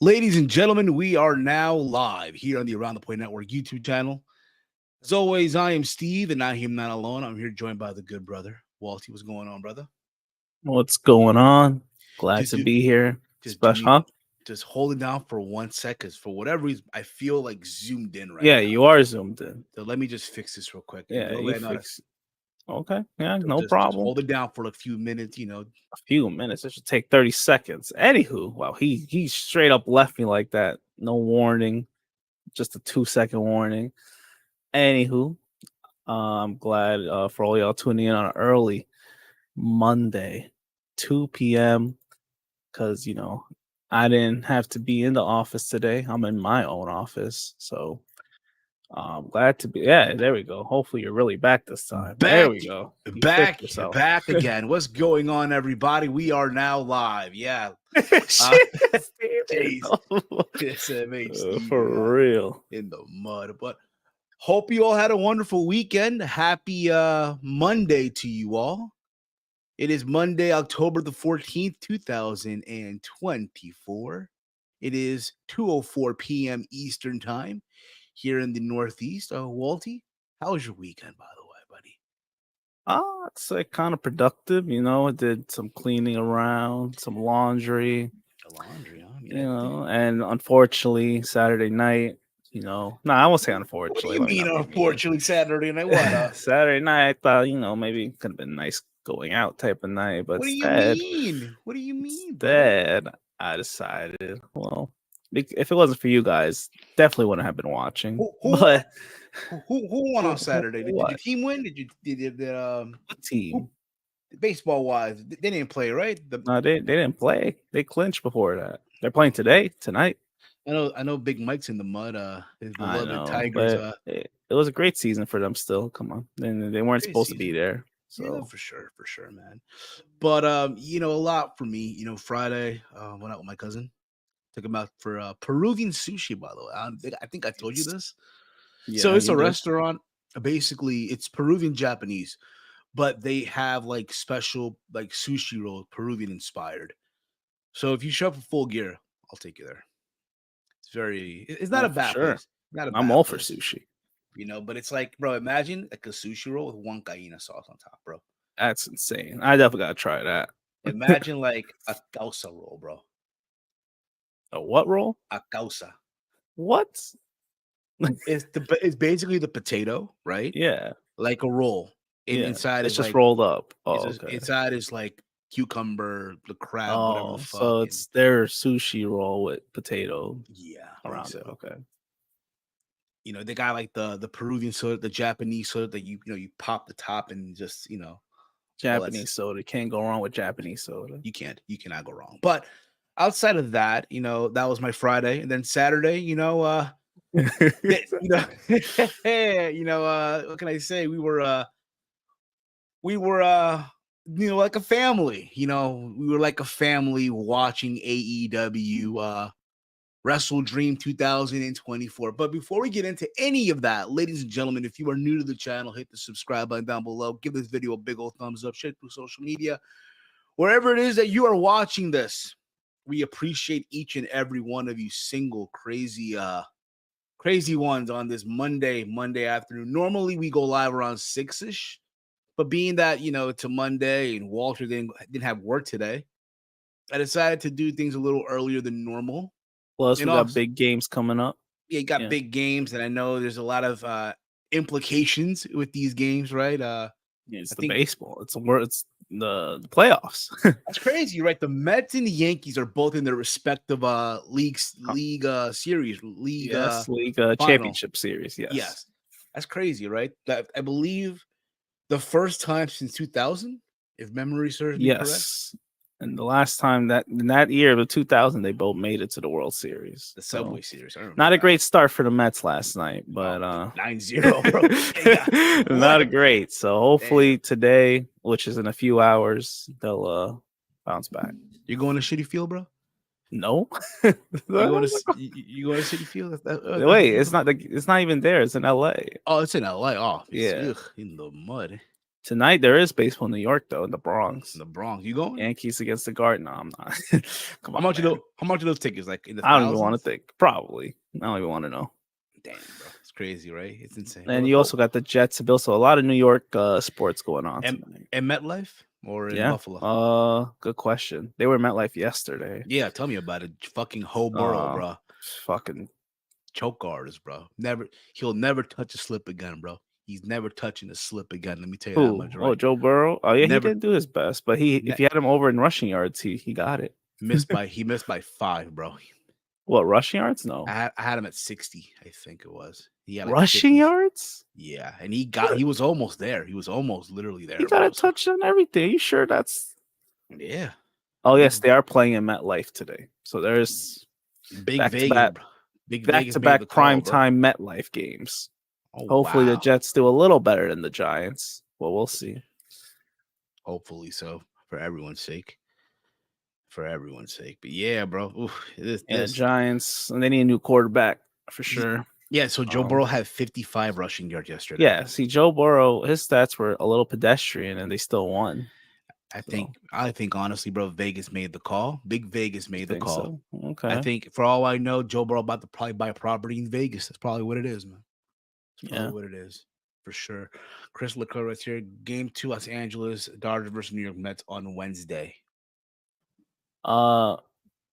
Ladies and gentlemen, we are now live here on the Around the Point Network YouTube channel. As always, I am Steve, and I am not alone. I'm here joined by the good brother, Walty. What's going on, brother? What's going on? Glad Just to do, be here. just do me, Special, huh? just hold it down for 1 second. Because for whatever reason, I feel like zoomed in right Yeah, now. you are zoomed in. So let me just fix this real quick. And Yeah, you'll you let know. fix. Okay, yeah, So no just problem. hold it down for a few minutes. A few minutes. It should take 30 seconds. Anywho, wow, he straight up left me like that. No warning, just a 2-second warning. Anywho, I'm glad for all y'all tuning in on an early Monday, 2 p.m. Because I didn't have to be in the office today. I'm in my own office, so I'm glad to be. Yeah, there we go. Hopefully, you're really back this time. There Back, we go. You fixed back, yourself. back again. What's going on, everybody? We are now live. Yeah. Shit, Jeez. It's Steve for real. in the mud. But hope you all had a wonderful weekend. Happy Monday to you all. It is Monday, October the 14th, 2024. It is 2:04 p.m. Eastern Time here in the Northeast. Walty, how was your weekend, by the way, buddy? It's like kind of productive. I did some cleaning around, some laundry. The laundry, huh? And unfortunately, Saturday night. I won't say What do unfortunately. you Let me mean, not be mean. unfortunately, Saturday night? What? Saturday night, I thought maybe it could have been nice going out type of night, but What do you instead. mean? What do you mean, brother? Instead, I decided, well, if it wasn't for you guys, definitely wouldn't have been watching. Who who But who won on Saturday? Did your what? team win? What team? Baseball wise, they didn't play, right? No, they didn't play. They clinched before that. They're playing tonight. I know Big Mike's in the mud. His I beloved know, Tigers. but it was a great season for them. Still, come on, and they weren't Great supposed to be season. there. Yeah, So for sure, man. But a lot for me. Friday, went out with my cousin. Took him out for Peruvian sushi. By the way, I think I told you this. So yeah, it's you a did. restaurant. Basically, it's Peruvian Japanese, but they have like special like sushi rolls, Peruvian inspired. So if you show up in full gear, I'll take you there. It's not Oh, a for bad sure. place. Not a I'm bad all for place, sushi. but it's like, bro, imagine like a sushi roll with one cayena sauce on top, bro. That's insane. I definitely gotta try that. Imagine like a causa roll, bro. A what roll? A causa. What? It's basically the potato, right? Yeah. Like a roll. And Yeah, inside it's is just like rolled up. Oh, okay. inside is like cucumber, the crab, whatever the Oh, fuck. so And it's their sushi roll with potato yeah, I think around it. so. Okay. They got like the Peruvian soda, the Japanese soda that you pop the top and just all that's Japanese soda. Can't go wrong with Japanese soda. you cannot go wrong. But outside of that, that was my Friday, and then Saturday, what can I say? We were like a family. We were like a family watching AEW WrestleDream 2024. But before we get into any of that, ladies and gentlemen, if you are new to the channel, hit the subscribe button down below. Give this video a big old thumbs up. Share it through social media. Wherever it is that you are watching this, we appreciate each and every one of you single crazy ones on this Monday afternoon. Normally we go live around 6ish, but being that it's a Monday and Walter didn't have work today, I decided to do things a little earlier than normal. Plus, And we got also, big games coming up. you got big games, and I know there's a lot of implications with these games, right? It's baseball. It's the playoffs. That's crazy, right? The Mets and the Yankees are both in their respective league series, league championship series. Yes, that's crazy, right? That I believe the first time since 2000, if memory serves me correct. Yes. And the last time in that year of 2000, they both made it to the World Series. The Subway Series. Not a great start for the Mets last night, but 9-0, bro. Not a great. So hopefully today, which is in a few hours, they'll bounce back. You're going to Shitty Field, bro? No. you going to Citi Field? Wait, it's not even there. It's in LA. Oh, it's in LA. Oh, yeah, in the mud. Tonight there is baseball in New York though, in the Bronx. The Bronx. You going? Yankees against the Guard. No, I'm not. Come How on, much man. how much are those tickets? Like in the I don't even want to thousands? think. Probably. I don't even want to know. Damn, bro. It's crazy, right? It's insane. And you also got the Jets and Bills. So a lot of New York sports going on and, tonight. and MetLife or in Yeah. Buffalo? Good question. They were at MetLife yesterday. Yeah, tell me about it. Fucking Hoburrow, bro. Fucking Choke artist, bro. He'll never touch a slip again, bro. He's never touching a slip again. Let me tell you that much, right? Oh, Joe Burrow. Oh yeah, Never- he didn't do his best, but if you had him over in rushing yards, he got it. He missed by 5, bro. What, rushing yards? No. I had him at 60, I think it was. He had like Rushing 50. yards? Yeah, and he was almost there. He was almost literally there. He got bro. a touch on everything. Are you sure that's Yeah. Oh yes, they are playing in MetLife today. So there's Big back Vegas. to back, Big back Vegas to made back the call, prime bro. time MetLife games. Oh, Hopefully the wow. Jets do a little better than the Giants. Well, we'll see. Hopefully so, for everyone's sake. But yeah, bro. Oof, The Giants, and they need a new quarterback for sure. Yeah, so Joe Burrow had 55 rushing yards yesterday. Yeah, see, Joe Burrow, his stats were a little pedestrian, and they still won. I think honestly, bro, Vegas made the call. Big Vegas made the call. So? Okay. I think for all I know, Joe Burrow about to probably buy property in Vegas. That's probably what it is, man. That's probably what it is. For sure. Chris LeClaire right here. Game 2, Los Angeles Dodgers versus New York Mets on Wednesday.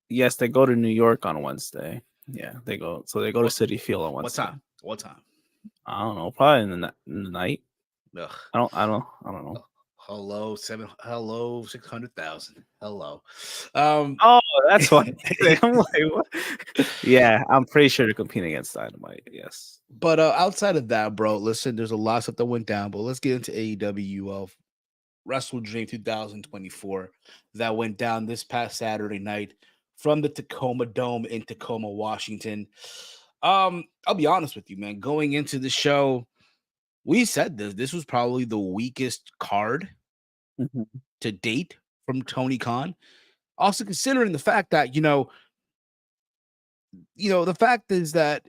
Yes, they go to New York on Wednesday. Yeah, they go. So they go to Citi Field on Wednesday. What time? I don't know. Probably in the night. Ugh. I don't know. Hello, 600,000. Hello. Oh, that's why. I'm like, what? Yeah, I'm pretty sure they're competing against Dynamite. Yes. But outside of that, bro, listen, there's a lot of stuff that went down. But let's get into AEW WrestleDream 2024 that went down this past Saturday night from the Tacoma Dome in Tacoma, Washington. I'll be honest with you, man. Going into the show, we said this was probably the weakest card to date from Tony Khan. Also considering the fact that, the fact is that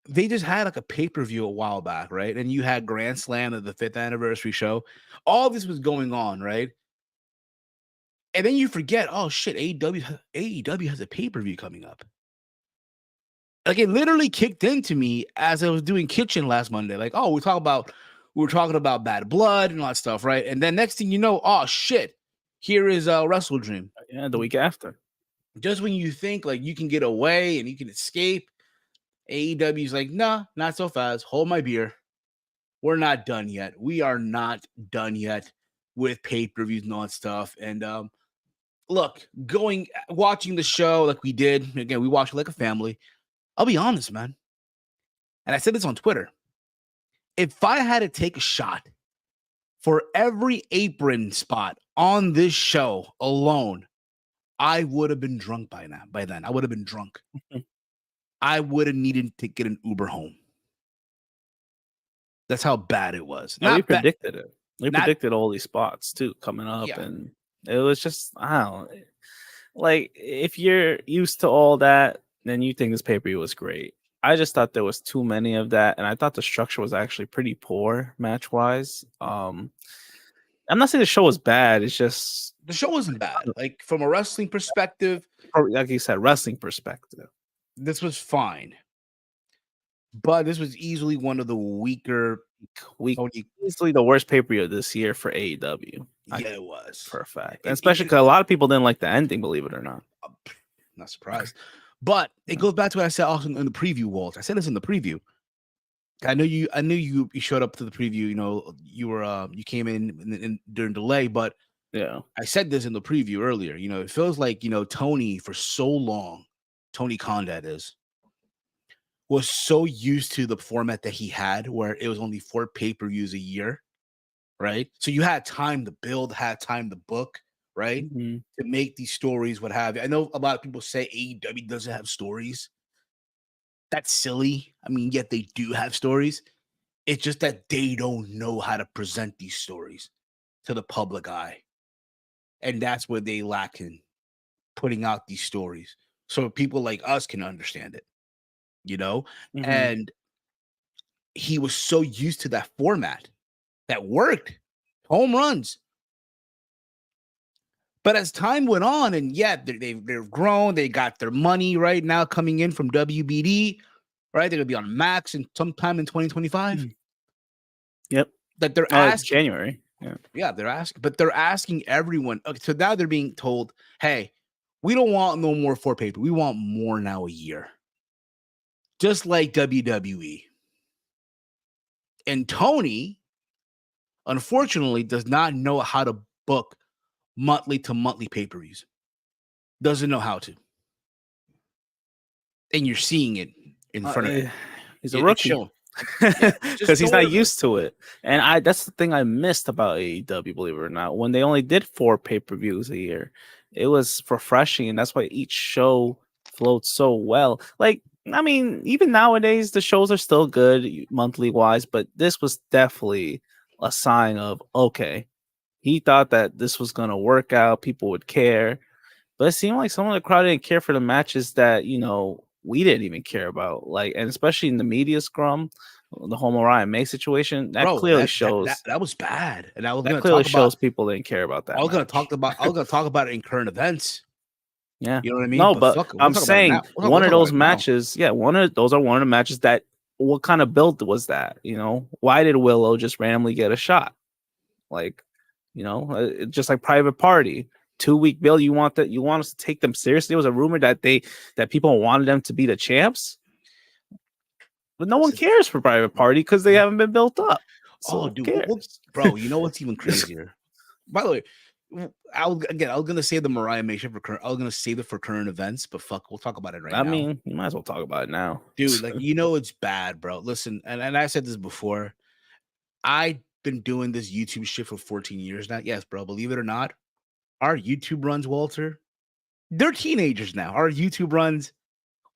they just had like a pay-per-view a while back, right? And you had Grand Slam of the 5th anniversary show. All this was going on, right? And then you forget, oh shit, AEW has a pay-per-view coming up. Like it literally kicked into me as I was doing Kitchen last Monday. Like, oh, we were talking about Bad Blood and all that stuff, right? And then next thing you know, oh shit, here is WrestleDream. Yeah, the week after. Just when you think like you can get away and you can escape, AEW's like, nah, not so fast. Hold my beer. We're not done yet. We are not done yet with pay-per-views and all that stuff. And look, watching the show like we did, again, we watched it like a family. I'll be honest, man. And I said this on Twitter. If I had to take a shot for every apron spot on this show alone, I would have been drunk by then. I would have been drunk. I would have needed to get an Uber home. That's how bad it was. We predicted it. We predicted all these spots too coming up, and it was just, I don't know. Like, if you're used to all that, then you think this pay-per-view was great. I just thought there was too many of that, and I thought the structure was actually pretty poor match-wise. I'm not saying the show was bad. It's just the show wasn't bad. Like from a wrestling perspective, like you said, wrestling perspective, this was fine. But this was easily one of the weaker, easily the worst pay-per-view this year for AEW. Yeah, it was for a fact, and especially because a lot of people didn't like the ending. Believe it or not, not surprised. But it goes back to what I said also in the preview, Walt. I said this in the preview. I knew you showed up to the preview. You know, you came in during delay, but yeah, I said this in the preview earlier. You know, it feels like Tony for so long, Tony Khan that is, was so used to the format that he had, where it was only 4 pay-per-views a year, right? So you had time to build, had time to book, right? To make these stories, what have you. I know a lot of people say AEW doesn't have stories. That's silly. I mean, yet they do have stories. It's just that they don't know how to present these stories to the public eye. And that's where they lack in putting out these stories so people like us can understand it, And he was so used to that format that worked home runs. But as time went on, and they've grown, they got their money right now coming in from WBD, right? They're gonna be on Max in sometime in 2025. Yep. That they're asking January. Yeah, they're asking everyone. Okay, so now they're being told, hey, we don't want no more 4 paper. We want more now a year. Just like WWE. And Tony, unfortunately, does not know how to book monthly to monthly pay-per-views. Doesn't know how to. And you're seeing it in front of it. He's a rookie. Because he's not used to it. And that's the thing I missed about AEW, believe it or not. When they only did 4 pay-per-views a year, it was refreshing, and that's why each show flowed so well. Like, I mean, even nowadays the shows are still good monthly wise, but this was definitely a sign of, okay, he thought that this was gonna work out, people would care. But it seemed like some of the crowd didn't care for the matches that, we didn't even care about. Like, and especially in the media scrum, the whole Mariah May situation, that clearly shows that was bad. And I was that clearly shows people didn't care about that. I was gonna talk about it in current events. Yeah. You know what I mean? No, but I'm saying one of those matches, one of the matches that what kind of build was that? Why did Willow just randomly get a shot? Like, just like Private Party. 2-week build. You want us to take them seriously? It was a rumor that people wanted them to be the champs, but no one cares for Private Party because they haven't been built up. So dude, bro, you know what's even crazier? By the way, I was gonna say the Mariah May shit I was gonna save it for current events, but fuck, we'll talk about it now. I mean, you might as well talk about it now, dude. Like, it's bad, bro. Listen, and I said this before. I've been doing this YouTube shit for 14 years now. Yes, bro. Believe it or not. Our YouTube runs, Walter, they're teenagers now. Our YouTube runs,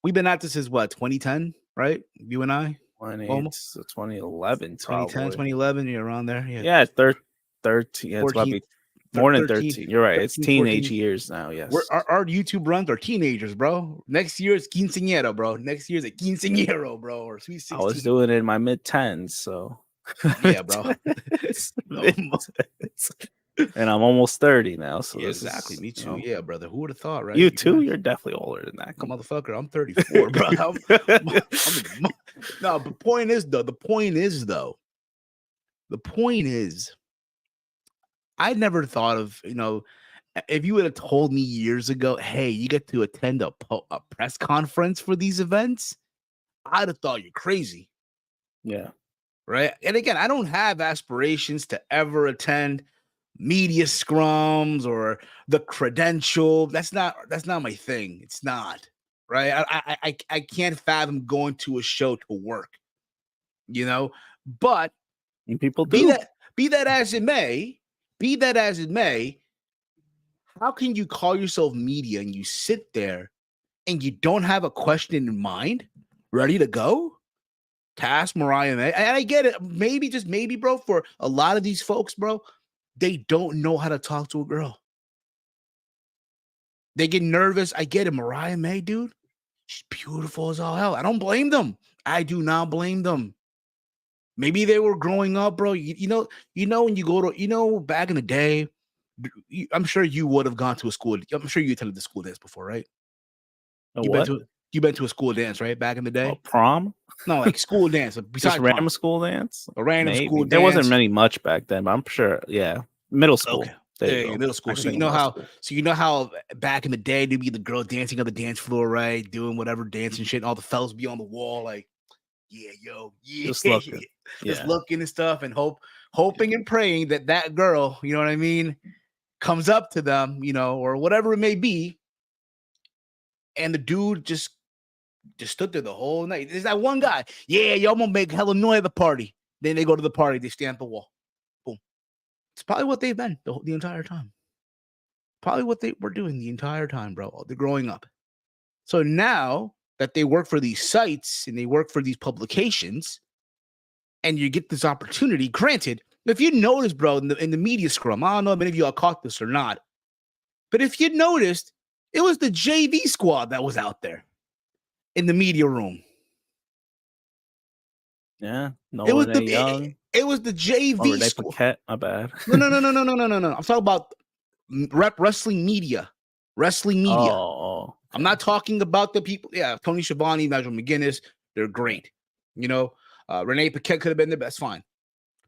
we've been at this since what, 2010, right? You and I? 2011, 2010, 2011, you're around there. Yeah, 13. Yeah, it's about to be more than 13. You're right. 13, it's teenage 14. Years now, yes. Our YouTube runs are teenagers, bro. Next year is quinceañero, bro. Next year is a quinceañero, bro, or sweet 16. I was doing it in my mid-10s, so. Yeah, bro. And I'm almost 30 now. So yeah, exactly. Me too. Yeah, brother. Who would have thought, right? You too? You're definitely older than that. Motherfucker, I'm 34, bro. No, the point is, I never thought of, if you would have told me years ago, hey, you get to attend a press conference for these events, I'd have thought you're crazy. Yeah. Right. And again, I don't have aspirations to ever attend media scrums or the credential. That's not my thing. It's not, right. I can't fathom going to a show to work, but people do. Be that as it may, how can you call yourself media and you sit there and you don't have a question in mind ready to go to ask Mariah May? And I get it. Maybe, just maybe, bro, for a lot of these folks, bro, they don't know how to talk to a girl. They get nervous. I get it. Mariah May, dude, she's beautiful as all hell. I don't blame them. I do not blame them. Maybe they were growing up, bro. You know, when you go to, back in the day, I'm sure you would have gone to a school. I'm sure you attended the school dance before, right? You've been to a school dance, right? Back in the day? Prom? No, like school dance. Just random school dance? A random school dance. There wasn't much back then, but I'm sure, yeah. Middle school. Okay. Yeah, middle school. So you know how back in the day there'd be the girl dancing on the dance floor, right? Doing whatever dancing shit, and all the fellas be on the wall, like, just looking and stuff, and hoping and praying that girl, you know what I mean, comes up to them, or whatever it may be, and the dude just stood there the whole night. There's that one guy, y'all gonna make hella noise at the party. Then they go to the party, they stand at the wall. Boom. It's probably what they've been the entire time. Probably what they were doing the entire time, bro. They're growing up. So now that they work for these sites and they work for these publications, and you get this opportunity, granted, if you notice, bro, in the media scrum, I don't know if many of y'all caught this or not, but if you noticed, it was the JV squad that was out there in the media room. Yeah, it was the young. It was the Or JV Renee squad. Paquette, my bad. No. I'm talking about wrestling media. Wrestling media. Oh, I'm okay. not talking about the people. Yeah, Tony Schiavone, Nigel McGuinness, they're great. You know, Renee Paquette could have been the best, fine.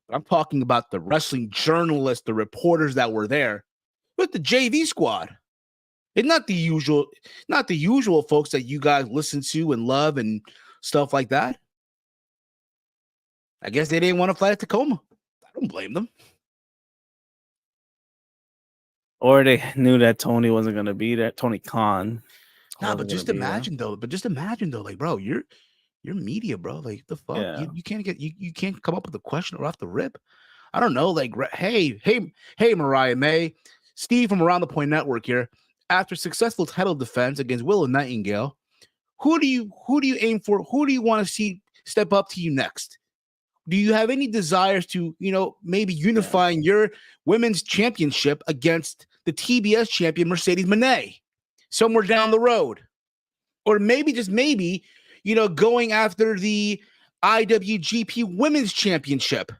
But I'm talking about the wrestling journalists, the reporters that were there with the JV squad. It's not the usual folks that you guys listen to and love and stuff like that. I guess they didn't want to fly to Tacoma. I don't blame them. Or they knew that Tony wasn't gonna be there. Tony Khan Nah, but wasn't gonna just be there. imagine though. Like, bro, you're media, bro. Like, the fuck, Yeah. you can't get you can't come up with a question or off the rip. I don't know. Like, hey, Mariah May, Steve from Around the Point Network here. After successful title defense against Willow Nightingale, who do you aim for? Who do you want to see step up to you next? Do you have any desires to, maybe unifying your women's championship against the TBS champion Mercedes Moné somewhere down the road? Or maybe, just maybe, going after the IWGP Women's Championship.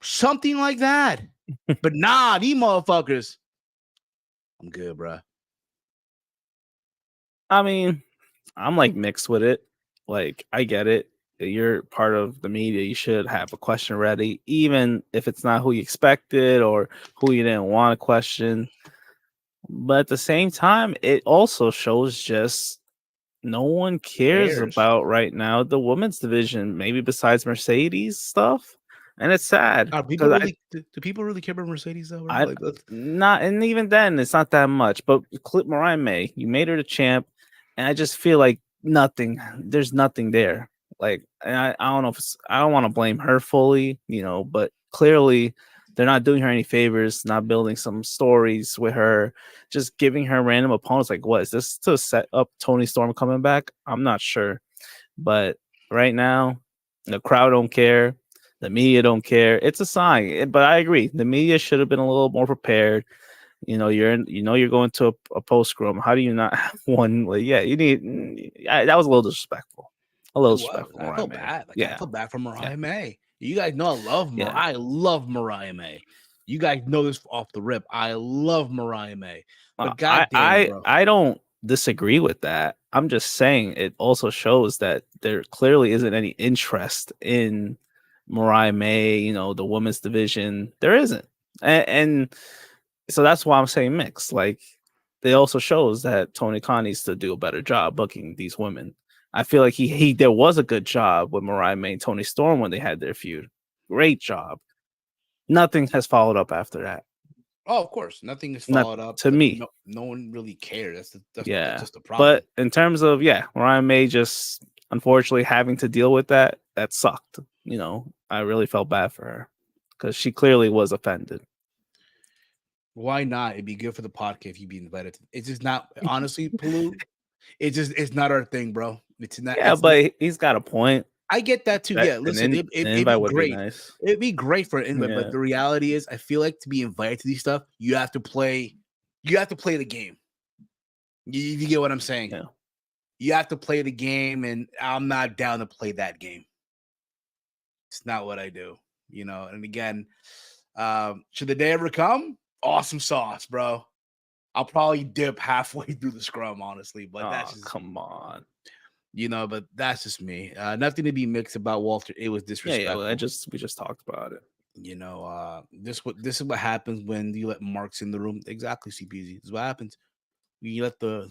Something like that. But nah, these motherfuckers. I'm good, bro. I mean, I'm like mixed with it. Like, I get it. You're part of the media. You should have a question ready, even if it's not who you expected or who you didn't want to question. But at the same time, it also shows just no one cares about right now the women's division, maybe besides Mercedes stuff. And it's sad Are people because really do people really care about Mercedes though, bro? I Like, not, and even then, it's not that much. But clip Mariah May, you made her the champ, and I just feel like nothing. There's nothing there. Like, and I don't know if I don't want to blame her fully, but clearly they're not doing her any favors, not building some stories with her, just giving her random opponents. Like, what is this to set up Tony Storm coming back? I'm not sure, but right now the crowd don't care. The media don't care. It's a sign, but I agree. The media should have been a little more prepared. You're going to a post scrum. How do you not have one? Like, yeah, you need. That was a little disrespectful. A little it was. disrespectful, I Mariah felt May. bad. Like, I Yeah, felt bad for yeah, Mariah May. You guys know yeah. I love Mariah May. You guys know this off the rip. I love Mariah May. But goddamn, bro. I don't disagree with that. I'm just saying it also shows that there clearly isn't any interest in Mariah May. The women's division. There isn't, and so that's why I'm saying mixed. Like, it also shows that Tony Khan needs to do a better job booking these women. I feel like he there was a good job with Mariah May and Tony Storm when they had their feud. Great job. Nothing has followed up after that. Oh, of course. Nothing is Not followed up. to me. No one really cares. That's Yeah. just the problem. But in terms of, Mariah May just unfortunately having to deal with that sucked. I really felt bad for her because she clearly was offended. Why not? It'd be good for the podcast if you be invited. It's just not, honestly, Palu. It's not our thing, bro. It's not. Yeah, but he's got a point. I get that too. That Yeah, listen, an it'd invite be would be great. nice. It'd be great for an invite, Yeah. but the reality is, I feel like to be invited to these stuff, you have to play. You have to play the game. You get what I'm saying? Yeah. You have to play the game, and I'm not down to play that game. It's not what I do, And again, should the day ever come, awesome sauce, bro. I'll probably dip halfway through the scrum, honestly, but that's just, come on. But that's just me. Nothing to be mixed about Walter. It was disrespectful. Yeah. We just talked about it. This is what happens when you let marks in the room. Exactly, CPZ. This is what happens. We let the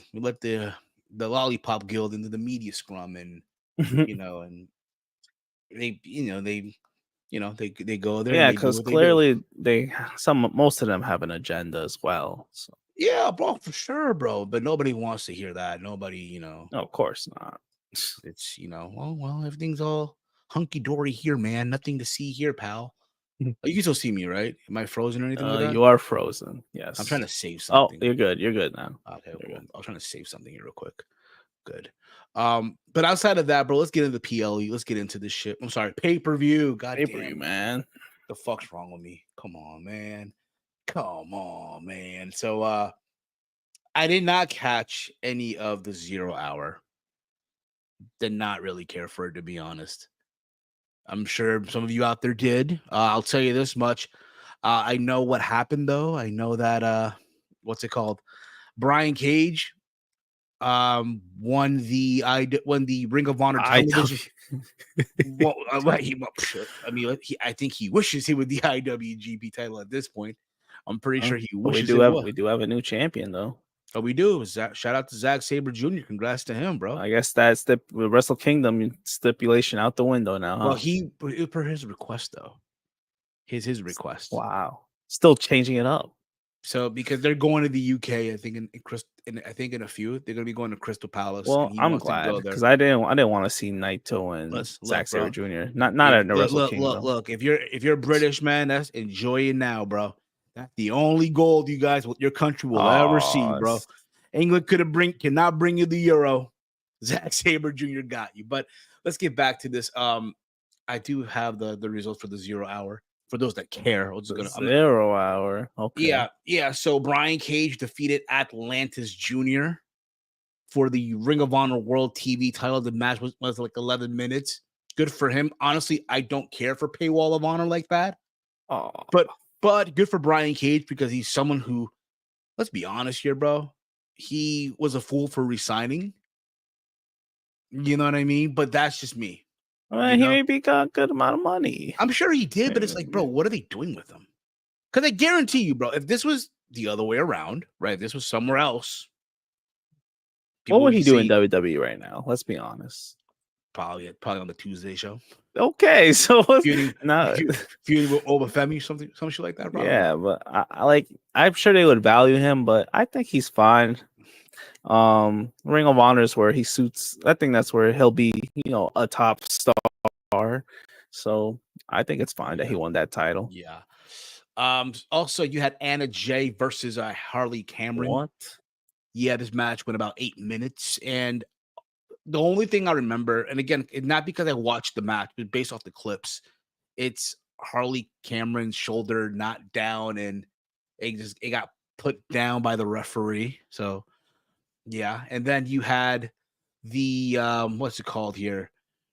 lollipop guild into the media scrum, and and they go there. Yeah, And they do because what they do. clearly most of them have an agenda as well. So. Yeah, bro, for sure, bro. But nobody wants to hear that. Nobody, No, of course not. It's well, everything's all hunky dory here, man. Nothing to see here, pal. You can still see me, right? Am I frozen or anything like that? You are frozen. Yes. I'm trying to save something. Oh, you're good. You're good now. Okay, cool. I was trying to save something here real quick. Good. But outside of that, bro, let's get into the PLE. Let's get into this shit. I'm sorry, pay-per-view. God damn, man. The fuck's wrong with me? Come on, man. So I did not catch any of the 0 hour. Did not really care for it, to be honest. I'm sure some of you out there did. I'll tell you this much. I know what happened though. I know that what's it called? Brian Cage won the Ring of Honor I television. Well, I mean, I think he wishes he would the IWGP title at this point. I'm pretty sure he wishes it was. we do have a new champion though. But we do. Shout out to Zack Sabre Jr. Congrats to him, bro. I guess that's the Wrestle Kingdom stipulation out the window now. Huh? Well, it per his request though. His request. Wow, still changing it up. So because they're going to the UK, I think in a few they're going to be going to Crystal Palace. Well, and he I'm wants to glad go there. because I didn't want to see Naito and Zack Sabre Jr. Not at the Wrestle Kingdom. Look, if you're British, man, that's enjoy it now, bro. That's the only gold you guys, your country will ever see, bro. England cannot bring you the Euro. Zack Sabre Jr. got you. But let's get back to this. I do have the results for the 0 hour for those that care. 0 hour. Okay. Yeah. So Brian Cage defeated Atlantis Jr. for the Ring of Honor World TV title. The match was like 11 minutes. Good for him. Honestly, I don't care for Paywall of Honor like that. But good for Brian Cage because he's someone who, let's be honest here, bro. He was a fool for resigning. You know what I mean? But that's just me. Well, he maybe got a good amount of money. I'm sure he did, but it's like, bro, what are they doing with him? Because I guarantee you, bro, if this was the other way around, right? If this was somewhere else. What would he do in WWE right now? Let's be honest. Probably on the Tuesday show. Okay, so feuding with Obafemi, some shit like that. Probably. Yeah, but I'm sure they would value him, but I think he's fine. Ring of Honor is where he suits. I think that's where he'll be, a top star. So I think it's fine that he won that title. Yeah. Also, you had Anna Jay versus Harley Cameron. What? Yeah, this match went about 8 minutes, and the only thing I remember, and again, not because I watched the match, but based off the clips, it's Harley Cameron's shoulder not down, and it got put down by the referee. So, yeah, and then you had the what's it called here?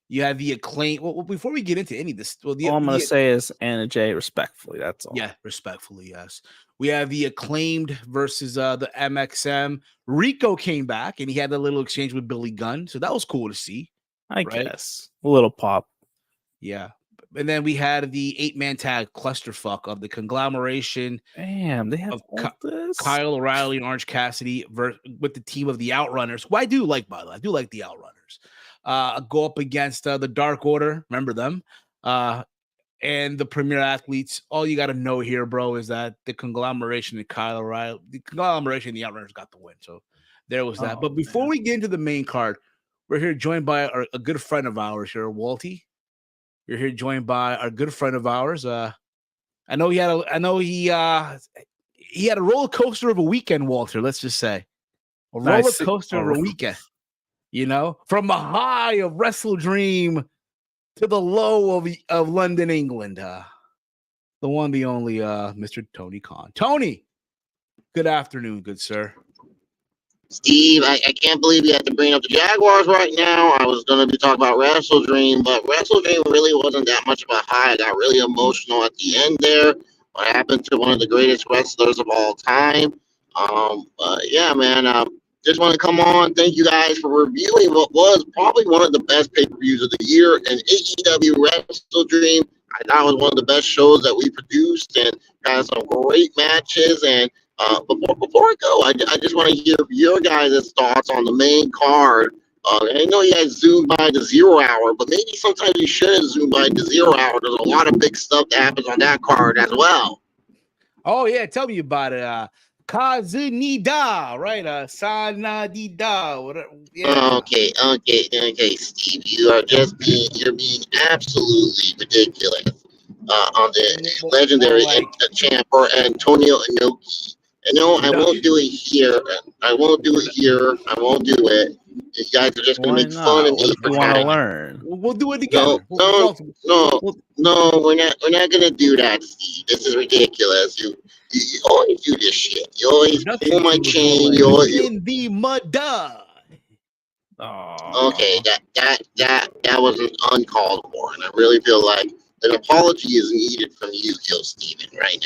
You had the Acclaim. Well, before we get into any of this, all I'm gonna say is Anna Jay, respectfully. That's all. Yeah, respectfully, yes. We have the Acclaimed versus the MXM. Rico came back and he had a little exchange with Billy Gunn, so that was cool to see. I guess a little pop. Yeah, and then we had the 8-man tag clusterfuck of the conglomeration. Damn, they have this. Kyle O'Reilly and Orange Cassidy with the team of the Outrunners, who I do like, by the way. I do like the Outrunners. Go up against the Dark Order. Remember them? And the Premier Athletes. All you got to know here, bro, is that the conglomeration and Kyle O'Reilly, the conglomeration and the Outrunners got the win. So there was that. But before we get into the main card, we're here joined by a good friend of ours here, Walty. You're here joined by our good friend of ours. I know he had a roller coaster of a weekend, Walter. Let's just say a roller coaster of a weekend. From the high of WrestleDream to the low of London, England. The one, the only, Mr. Tony Khan. Tony, good afternoon, good sir. Steve, I can't believe you had to bring up the Jaguars right now. I was going to be talking about WrestleDream, but WrestleDream really wasn't that much of a high. I got really emotional at the end there. What happened to one of the greatest wrestlers of all time. Yeah, man. Just want to come on. Thank you guys for reviewing what was probably one of the best pay-per-views of the year. And AEW WrestleDream, I thought was one of the best shows that we produced and had some great matches. And before I go, I just want to hear your guys' thoughts on the main card. I know you guys zoomed by the 0 hour, but maybe sometimes you shouldn't zoom by the 0 hour. There's a lot of big stuff that happens on that card as well. Oh, yeah. Tell me about it. Kazunida, right? Sanadida. Whatever. Yeah. Okay, Steve. You're being absolutely ridiculous. On the legendary champ or Antonio Inoki. I won't do it here. I won't do it. You guys are just going to make fun of me. You want to learn? We'll do it together. No, we're not going to do that, Steve. This is ridiculous. You always do this shit. You always pull my chain. In the mud. Okay, Oh, that was uncalled for, and I really feel like an apology is needed from you, Gil Steven, right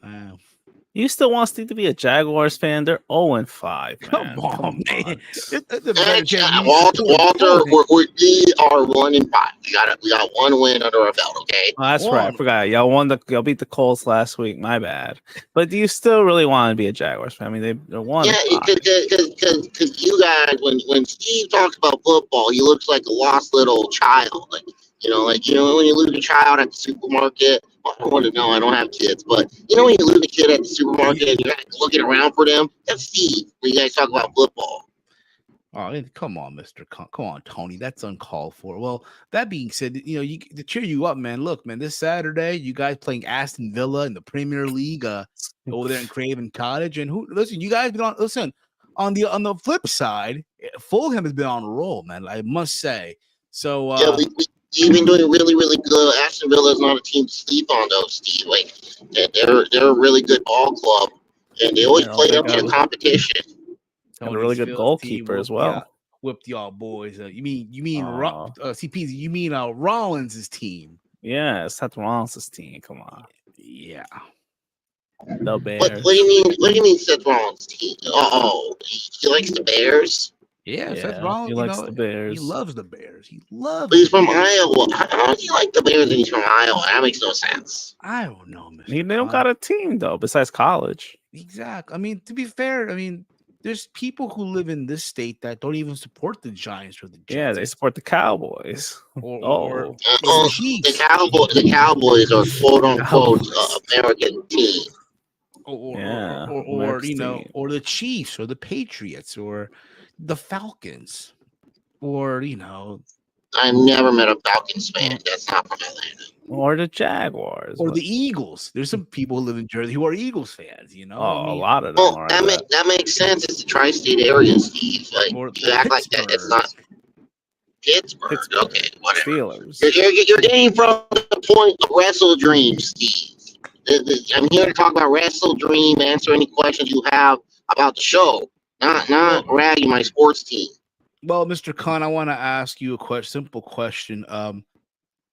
now. you still want Steve to be a Jaguars fan? They're 0-5, Come man. on, man. On. There's a better chance you Walter, support we are 1-5. We got one win under our belt. Okay. Oh, that's right. I forgot. Y'all beat the Colts last week. My bad. But do you still really want to be a Jaguars fan? I mean, they're 1-5. Because you guys, when Steve talks about football, he looks like a lost little child. Like when you lose a child at the supermarket. Well, I don't want to know. I don't have kids, but when you lose a kid at the supermarket and you're looking around for them. That's Steve. When you guys talk about football. Oh, come on, come on, Tony. That's uncalled for. Well, that being said, to cheer you up, man. Look, man, this Saturday, you guys playing Aston Villa in the Premier League over there in Craven Cottage. And you guys been on the flip side, Fulham has been on a roll, man. I must say. So we've been doing really, really good. Aston Villa is not a team to sleep on, though, Steve. Like they're a really good ball club, and they always play up to the competition. Got a really good goalkeeper as well. Whipped y'all boys. You mean CPZ? You mean Rollins' team? Yeah, Seth Rollins' team. Come on. Yeah. The Bears. What do you mean? What do you mean, Seth Rollins' team? Oh, he likes the Bears. Yeah, Seth Rollins. He likes the Bears. He loves the Bears. But he's from Iowa. How does he like the Bears and he's from Iowa? That makes no sense. I don't know, Mr. They don't got a team though, besides college. Exactly. I mean, to be fair, there's people who live in this state that don't even support the Giants or the Jets. Yeah, they support the Cowboys. Or the Chiefs. The Cowboys are quote unquote American team. Or the Chiefs or the Patriots or the Falcons or I've never met a Falcons fan. That's not from Atlanta. Or the Jaguars. Or the Eagles. There's some people who live in Jersey who are Eagles fans, a lot of them are. That makes sense. It's the tri-state area, Steve. Like, you act like that. It's not Pittsburgh. Okay, whatever. Steelers. You're getting from the point of WrestleDream, Steve. I'm here to talk about WrestleDream, answer any questions you have about the show, not ragging my sports team. Well, Mr. Khan, I want to ask you a simple question.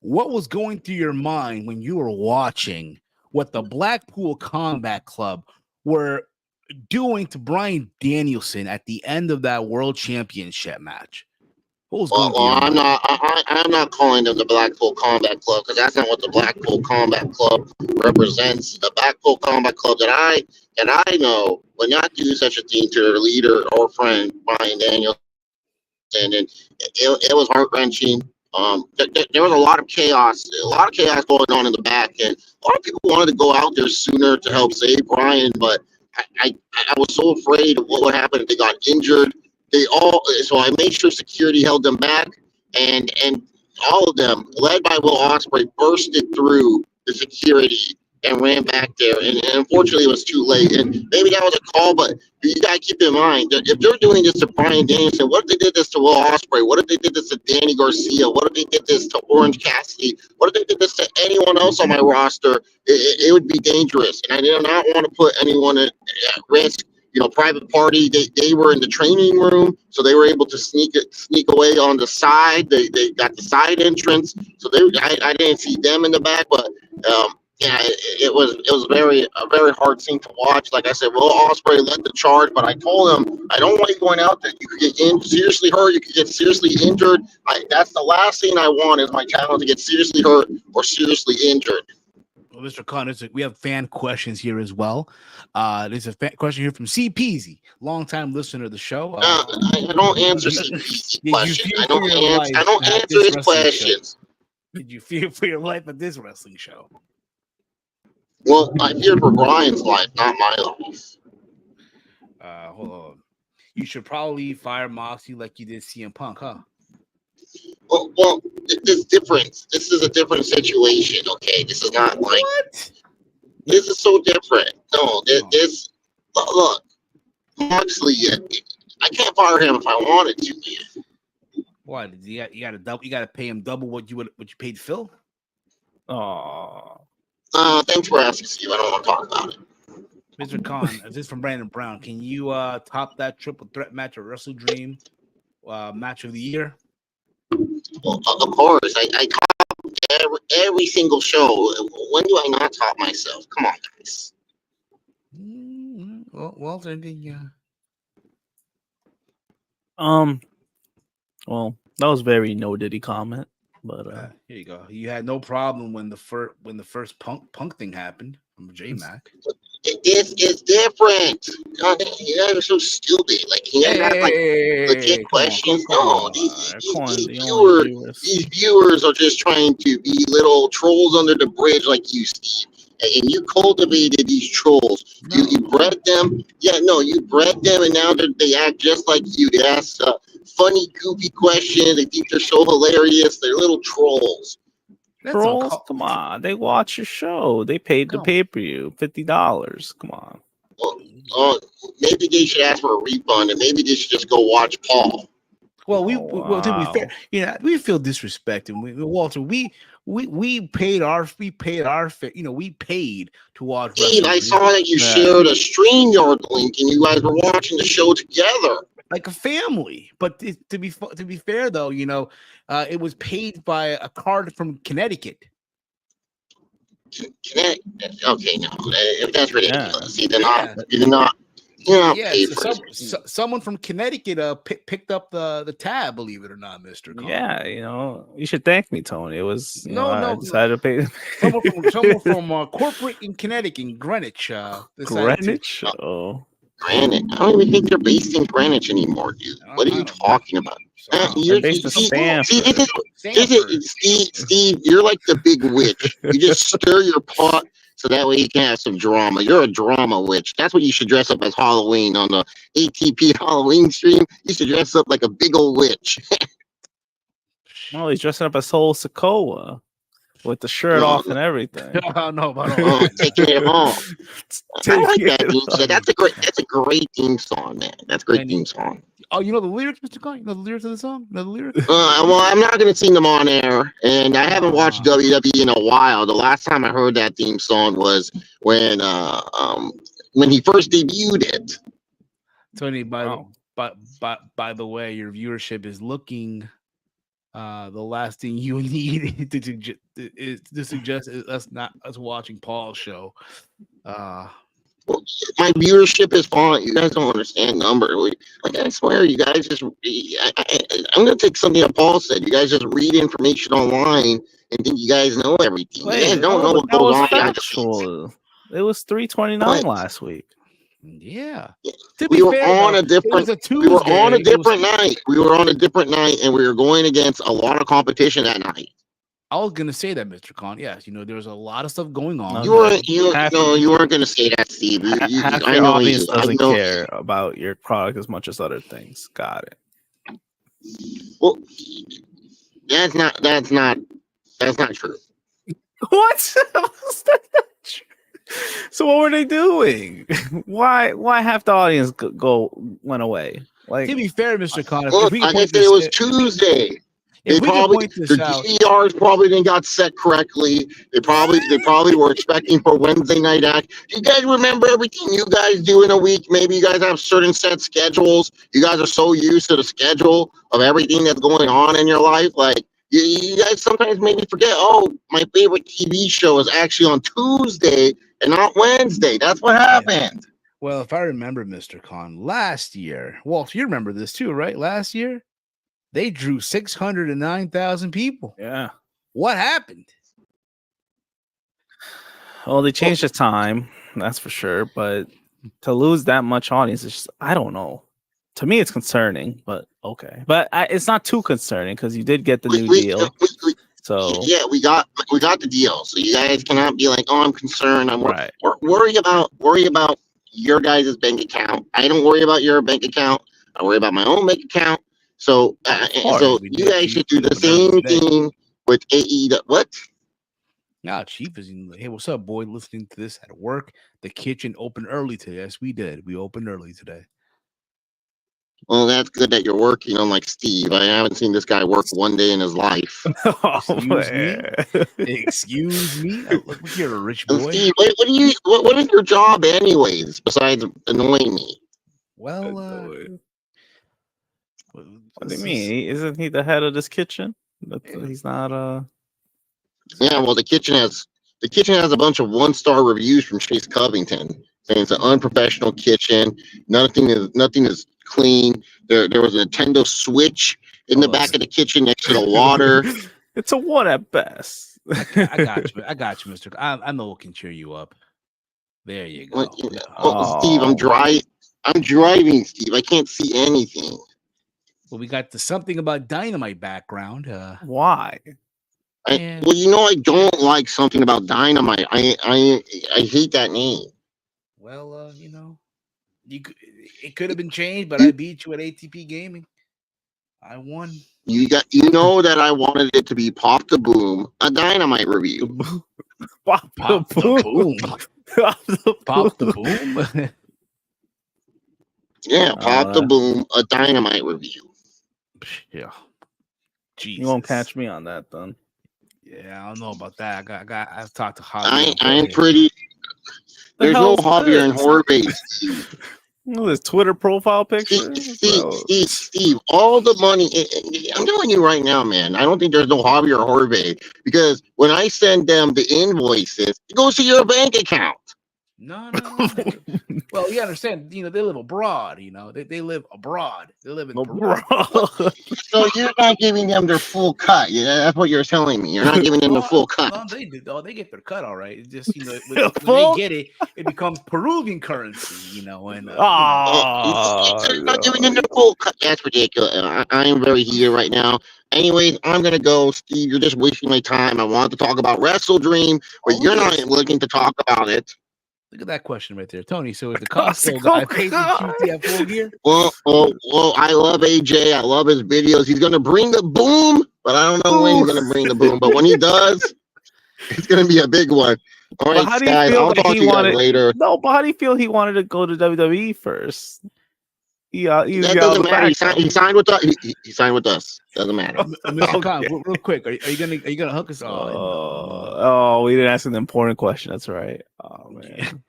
What was going through your mind when you were watching what the Blackpool Combat Club were doing to Bryan Danielson at the end of that World Championship match? I'm not calling them the Blackpool Combat Club because that's not what the Blackpool Combat Club represents. The Blackpool Combat Club that I know would not do such a thing to their leader or friend Bryan Danielson, and it was heart-wrenching. There was a lot of chaos going on in the back, and a lot of people wanted to go out there sooner to help save Bryan, but I was so afraid of what would happen if they got injured. So I made sure security held them back, and all of them, led by Will Ospreay, bursted through the security and ran back there. And unfortunately, it was too late. And maybe that was a call, but you got to keep in mind that if they're doing this to Bryan Danielson, what if they did this to Will Ospreay? What if they did this to Danny Garcia? What if they did this to Orange Cassidy? What if they did this to anyone else on my roster? It would be dangerous. And I did not want to put anyone at risk. Private party. They were in the training room, so they were able to sneak away on the side. They got the side entrance, so I didn't see them in the back, but it was a very hard scene to watch. Like I said, Will Ospreay led the charge, but I told him I don't want you going out there. You could get seriously hurt. You could get seriously injured. That's the last thing I want is my talent to get seriously hurt or seriously injured. Well, Mr. Khan, we have fan questions here as well. There's a fan question here from CPZ, longtime listener of the show. I don't answer CPZ questions. I don't answer his questions. Did you fear for your life at this wrestling show? Well, I feared for Bryan's life, not my life. Hold on. You should probably fire Moxley like you did CM Punk, huh? Well, it's different. This is a different situation, okay? This is not like... What? This is so different. No, look, Moxley, I can't fire him if I wanted to, man. Why? You got to pay him double what you paid Phil? Oh. Thanks for asking, Steve. I don't want to talk about it. Mr. Khan, this is from Brandon Brown. Can you top that triple threat match at WrestleDream match of the year. Well, of course, I top every single show. When do I not top myself? Come on, guys. Walter, Well, that was very no Diddy comment, but here you go. You had no problem when the first punk thing happened from J Mac. This is different. God, you guys are so stupid. Like you guys ask like legit questions. No, these viewers are just trying to be little trolls under the bridge, like you, Steve. And you cultivated these trolls. No. You bred them. Yeah, no, you bred them, and now they act just like you. They ask funny, goofy questions. They think they're so hilarious. They're little trolls. Trolls, come on! They watch your show. They paid the pay-per-view $50. Come on. Well, maybe they should ask for a refund, and maybe they should just go watch Paul. Well, to be fair, we feel disrespected. Walter, we paid our we paid to watch. Steve, I saw that you shared a StreamYard link, and you guys were watching the show together. Like a family, but to be fair though, it was paid by a card from Connecticut. Okay, no, if that's ridiculous, you did not. Yeah, someone from Connecticut picked up the tab. Believe it or not, Mr. Khan. Yeah, you should thank me, Tony. It was I decided to pay someone from corporate in Connecticut, in Greenwich. Greenwich. Greenwich. I don't even think they're based in Greenwich anymore, dude. What are you talking about? Steve, you're like the big witch. You just stir your pot so that way you can have some drama. You're a drama witch. That's what you should dress up as Halloween on the ATP Halloween stream. You should dress up like a big old witch. Well, he's dressing up as Soul Sokoa with the shirt off and everything. Taking it off. I like that. That's a great theme song, man. That's a great theme song. Oh, you know the lyrics, Mr. Khan? You know the lyrics of the song? You know the lyrics? Well, I'm not going to sing them on air, and I haven't watched WWE in a while. The last time I heard that theme song was when he first debuted it. Tony, by the way, your viewership is looking. The last thing you need to suggest is us watching Paul's show. My viewership is falling. You guys don't understand number. I swear, you guys just. I'm going to take something that Paul said. You guys just read information online and think you guys know everything. You guys don't know what goes on. It was 329 last week. Yeah. We were on a different night. We were on a different night, and we were going against a lot of competition that night. I was gonna say that, Mr. Khan. Yes, there was a lot of stuff going on. You weren't gonna say that, Steve. I know audience doesn't care about your product as much as other things. Got it. Well, that's not true. What? So what were they doing? Why half the audience went away? Like, to be fair, Mr. Khan, look, like I said, it was Tuesday. The DVRs probably didn't got set correctly. They probably were expecting for Wednesday night act. Do you guys remember everything you guys do in a week? Maybe you guys have certain set schedules. You guys are so used to the schedule of everything that's going on in your life. Like you guys sometimes maybe forget, oh, my favorite TV show is actually on Tuesday and not Wednesday. That's what happened. Well, if I remember, Mr. Khan, last year, Walt, you remember this too, right? Last year, they drew 609,000 people. Yeah. What happened? Well, they changed the time, that's for sure. But to lose that much audience, it's just, I don't know. To me, it's concerning, but okay. But it's not too concerning because you did get the new deal. So yeah, we got the deal. So you guys cannot be like, oh, I'm concerned. I'm right. Worry about your guys' bank account. I don't worry about your bank account. I worry about my own bank account. So, you guys should do the same thing with AEW. What? Nah, Chief is in. Hey, what's up, boy? Listening to this at work. The kitchen opened early today. Yes, we did. We opened early today. Well, that's good that you're working on like Steve. I haven't seen this guy work one day in his life. Excuse me. Look here, a rich boy. Steve, what is your job anyways, besides annoying me? Well, What do you mean? Isn't he the head of this kitchen? He's not. Yeah, well, the kitchen has a bunch of 1-star reviews from Chase Covington saying it's an unprofessional kitchen. Nothing is clean. There was a Nintendo Switch in the back of the kitchen next to the water. It's a 1 at best. I got you. I got you, Mister. I know what can cheer you up. There you go. Steve, I'm driving, Steve. I can't see anything. Well, we got the something about Dynamite background. Why? Well, I don't like something about Dynamite. I hate that name. Well, it could have been changed, but I beat you at ATP Gaming. I won. That I wanted it to be Pop the Boom, a Dynamite review. Pop the boom. Pop the Boom. Yeah, Pop the Boom, a Dynamite review. Yeah. Jesus. You won't catch me on that then. Yeah, I don't know about that. I've talked to Javier. I'm pretty. There's no Javier and Jorge. His Twitter profile picture. Steve, all the money. I'm telling you right now, man. I don't think there's no Javier or Jorge because when I send them the invoices, it goes to your bank account. No. Well, you understand, they live abroad, they live abroad. They live in abroad. So you're not giving them their full cut. Yeah, that's what you're telling me. You're not giving them the full cut. No, they do. Oh, they get their cut, all right. It's just, when they get it, it becomes Peruvian currency, and you're not giving them their full cut. That's ridiculous. I am very heated right now. Anyways, I'm gonna go, Steve. You're just wasting my time. I wanted to talk about WrestleDream, but you're not looking to talk about it. Look at that question right there, Tony. So is the Costco guy paid QT full gear? Well, I love AJ. I love his videos. He's gonna bring the boom, but I don't know when he's gonna bring the boom. But when he does, it's gonna be a big one. All right, guys. I'll talk to you guys later. No, but how do you feel he wanted to go to WWE first? That doesn't matter. He signed with us. He signed with us. Doesn't matter. Mr. Khan, real quick, are you gonna hook us? We didn't ask an important question. That's right. Oh man.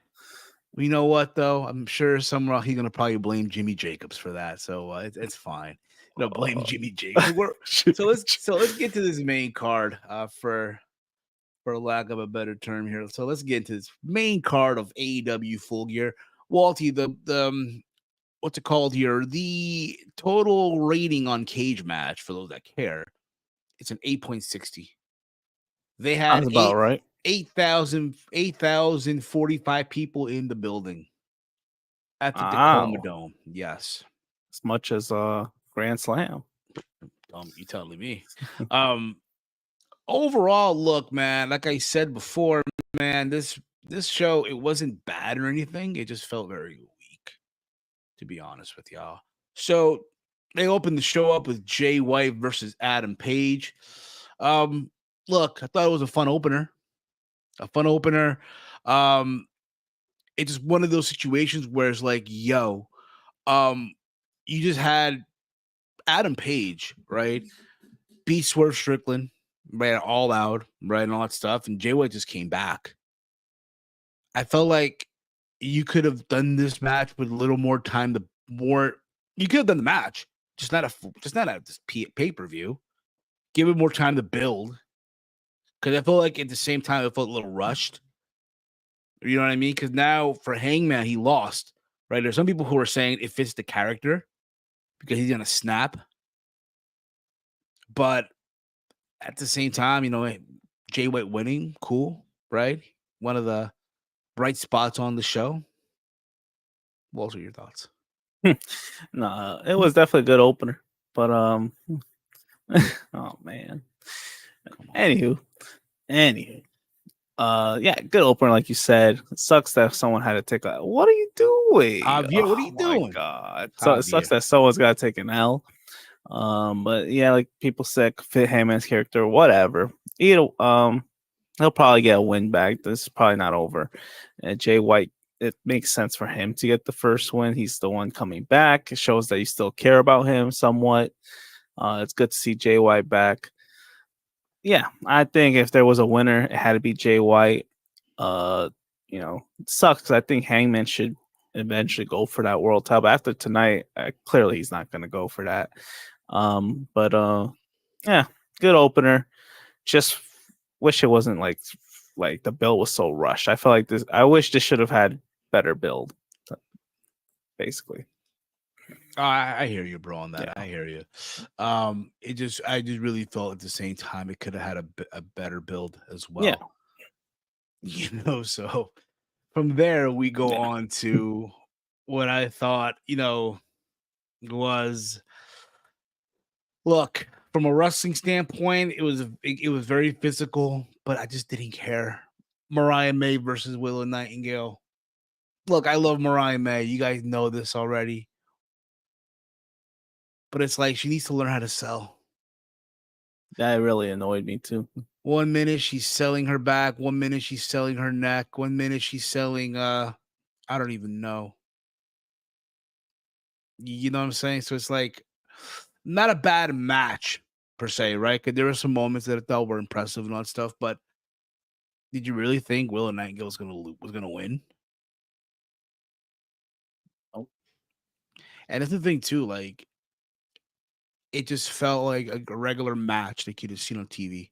You know what though? I'm sure somewhere he's gonna probably blame Jimmy Jacobs for that. So it's fine. Blame Jimmy Jacobs. So let's get to this main card for lack of a better term here. So let's get into this main card of AEW Full Gear. Walty, the what's it called here? The total rating on Cage Match, for those that care, it's an 8.60. They had about right. 8,045 people in the building at the Tacoma Dome. Yes. As much as Grand Slam. You telling me. Overall, look, man, like I said before, man, this show, it wasn't bad or anything. It just felt very weak, to be honest with y'all. So they opened the show up with Jay White versus Adam Page. Look, I thought it was a fun opener. It's just one of those situations where it's like, you just had Adam Page, right? Beat Swerve Strickland, right? All out, right? And all that stuff. And Jay White just came back. I felt like you could have done this match with a little more time. You could have done the match, just not at this pay-per-view. Give it more time to build. Because I felt like at the same time, it felt a little rushed. You know what I mean? Because now for Hangman, he lost, right? There's some people who are saying it fits the character because he's going to snap. But at the same time, Jay White winning, cool, right? One of the bright spots on the show. What are your thoughts? No, it was definitely a good opener. But, oh, man. Anywho, yeah, good opener, like you said. It sucks that someone had to take a. What are you doing? Javier, what are you doing? Oh my God! So it sucks that someone's got to take an L. But yeah, like people said, fit Heyman's character, whatever. He'll probably get a win back. This is probably not over. And Jay White, it makes sense for him to get the first win. He's the one coming back. It shows that you still care about him somewhat. It's good to see Jay White back. Yeah, I think if there was a winner, it had to be Jay White. It sucks because I think Hangman should eventually go for that world title. But after tonight, clearly he's not going to go for that. But yeah, good opener. Just wish it wasn't like the build was so rushed. I feel like this. I wish this should have had better build. Basically, I hear you, bro, on that. Yeah. I hear you. I just really felt at the same time it could have had a better build as well. Yeah. You know, so from there we go on to what I thought, was, look, from a wrestling standpoint, it was very physical, but I just didn't care. Mariah May versus Willow Nightingale. Look, I love Mariah May. You guys know this already. But it's like she needs to learn how to sell. That really annoyed me too. 1 minute she's selling her back, 1 minute she's selling her neck, 1 minute she's selling I don't even know. You know what I'm saying? So it's like not a bad match per se, right? Because there were some moments that I thought were impressive and all that stuff, but did you really think Willow Nightingale was gonna win? Nope. And that's the thing too, like it just felt like a regular match that you'd have seen on TV.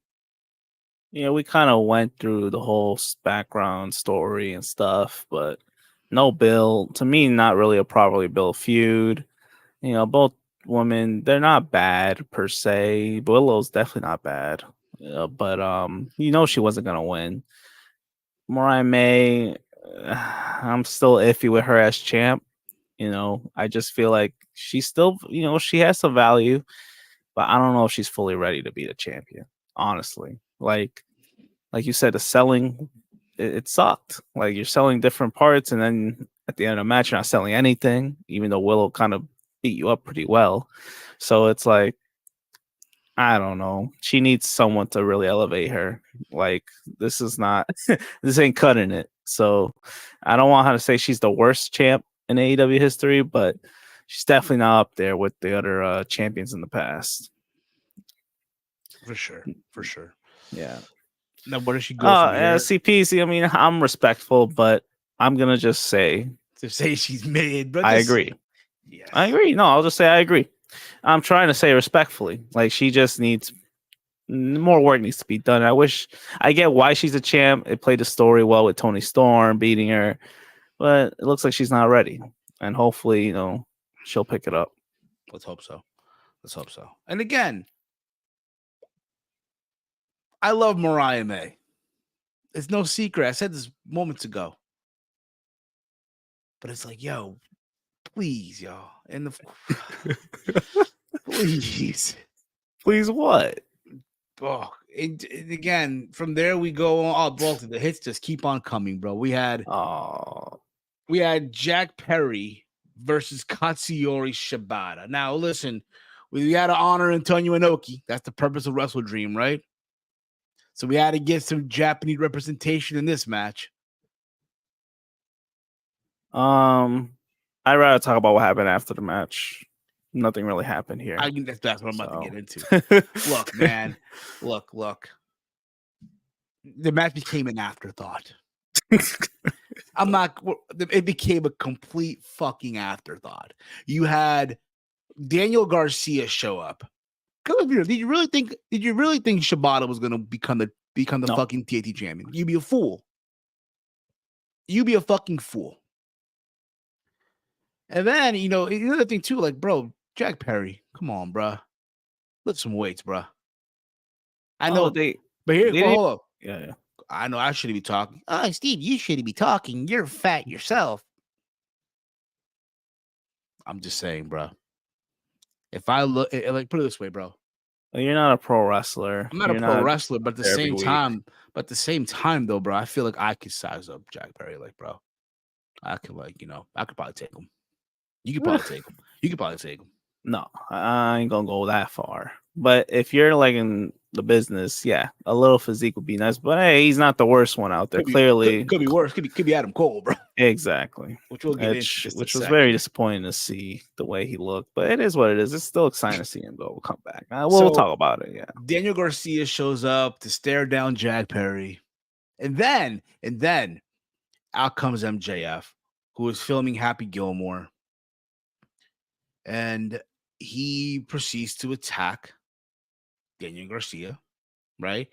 Yeah, we kind of went through the whole background story and stuff, but no build. To me, not really a properly built feud. Both women, they're not bad per se. Willow's definitely not bad, but she wasn't gonna win. Mariah May, I'm still iffy with her as champ. I just feel like she's still, she has some value, but I don't know if she's fully ready to be the champion. Honestly, like you said, the selling it sucked. Like you're selling different parts, and then at the end of the match, you're not selling anything, even though Willow kind of beat you up pretty well. So it's like, I don't know. She needs someone to really elevate her. Like this is not, this ain't cutting it. So I don't want her to say she's the worst champ in AEW history, but she's definitely not up there with the other champions in the past. For sure. Yeah. Now, where does she go from here? CPC, I mean, I'm respectful, but I'm going to just say... To say she's mid, but I agree. Yes. I agree. No, I'll just say I agree. I'm trying to say respectfully. Like, she just needs... More work needs to be done. I get why she's a champ. It played the story well with Toni Storm beating her, but it looks like she's not ready. And hopefully, she'll pick it up. Let's hope so. And again, I love Mariah May. It's no secret. I said this moments ago. But it's like, yo, please, y'all. And please. Please what? Oh, and again, from there we go on. Oh, the hits just keep on coming, bro. We had Jack Perry versus Katsuyori Shibata. Now, listen, we got to honor Antonio Inoki. That's the purpose of WrestleDream, right? So we had to get some Japanese representation in this match. I'd rather talk about what happened after the match. Nothing really happened here. That's what I'm about to get into. Look, man. Look. The match became an afterthought. It became a complete fucking afterthought. You had Daniel Garcia show up. Did you really think Shibata was gonna become the fucking TNT champion? You'd be a fool. You'd be a fucking fool. And then, another thing too, like, bro, Jack Perry, come on, bro. Lift some weights, bro. I know but here, hold up. Yeah. I know I shouldn't be talking. Oh, Steve, you shouldn't be talking. You're fat yourself. I'm just saying, bro. If I look, like, put it this way, bro. Well, you're not a pro wrestler. I'm not a pro wrestler, but at the same time, though, bro, I feel like I could size up Jack Perry, like, bro. I could, I could probably take him. You could probably take him. No, I ain't gonna go that far. But if you're like in the business, yeah, a little physique would be nice. But hey, he's not the worst one out there. Clearly, could be worse. Could be Adam Cole, bro. Exactly. Which we'll get into. Which was very disappointing to see the way he looked. But it is what it is. It's still exciting to see him go. We'll come back. We'll talk about it. Yeah. Daniel Garcia shows up to stare down Jack Perry, and then out comes MJF, who was filming Happy Gilmore, and he proceeds to attack Daniel Garcia, right?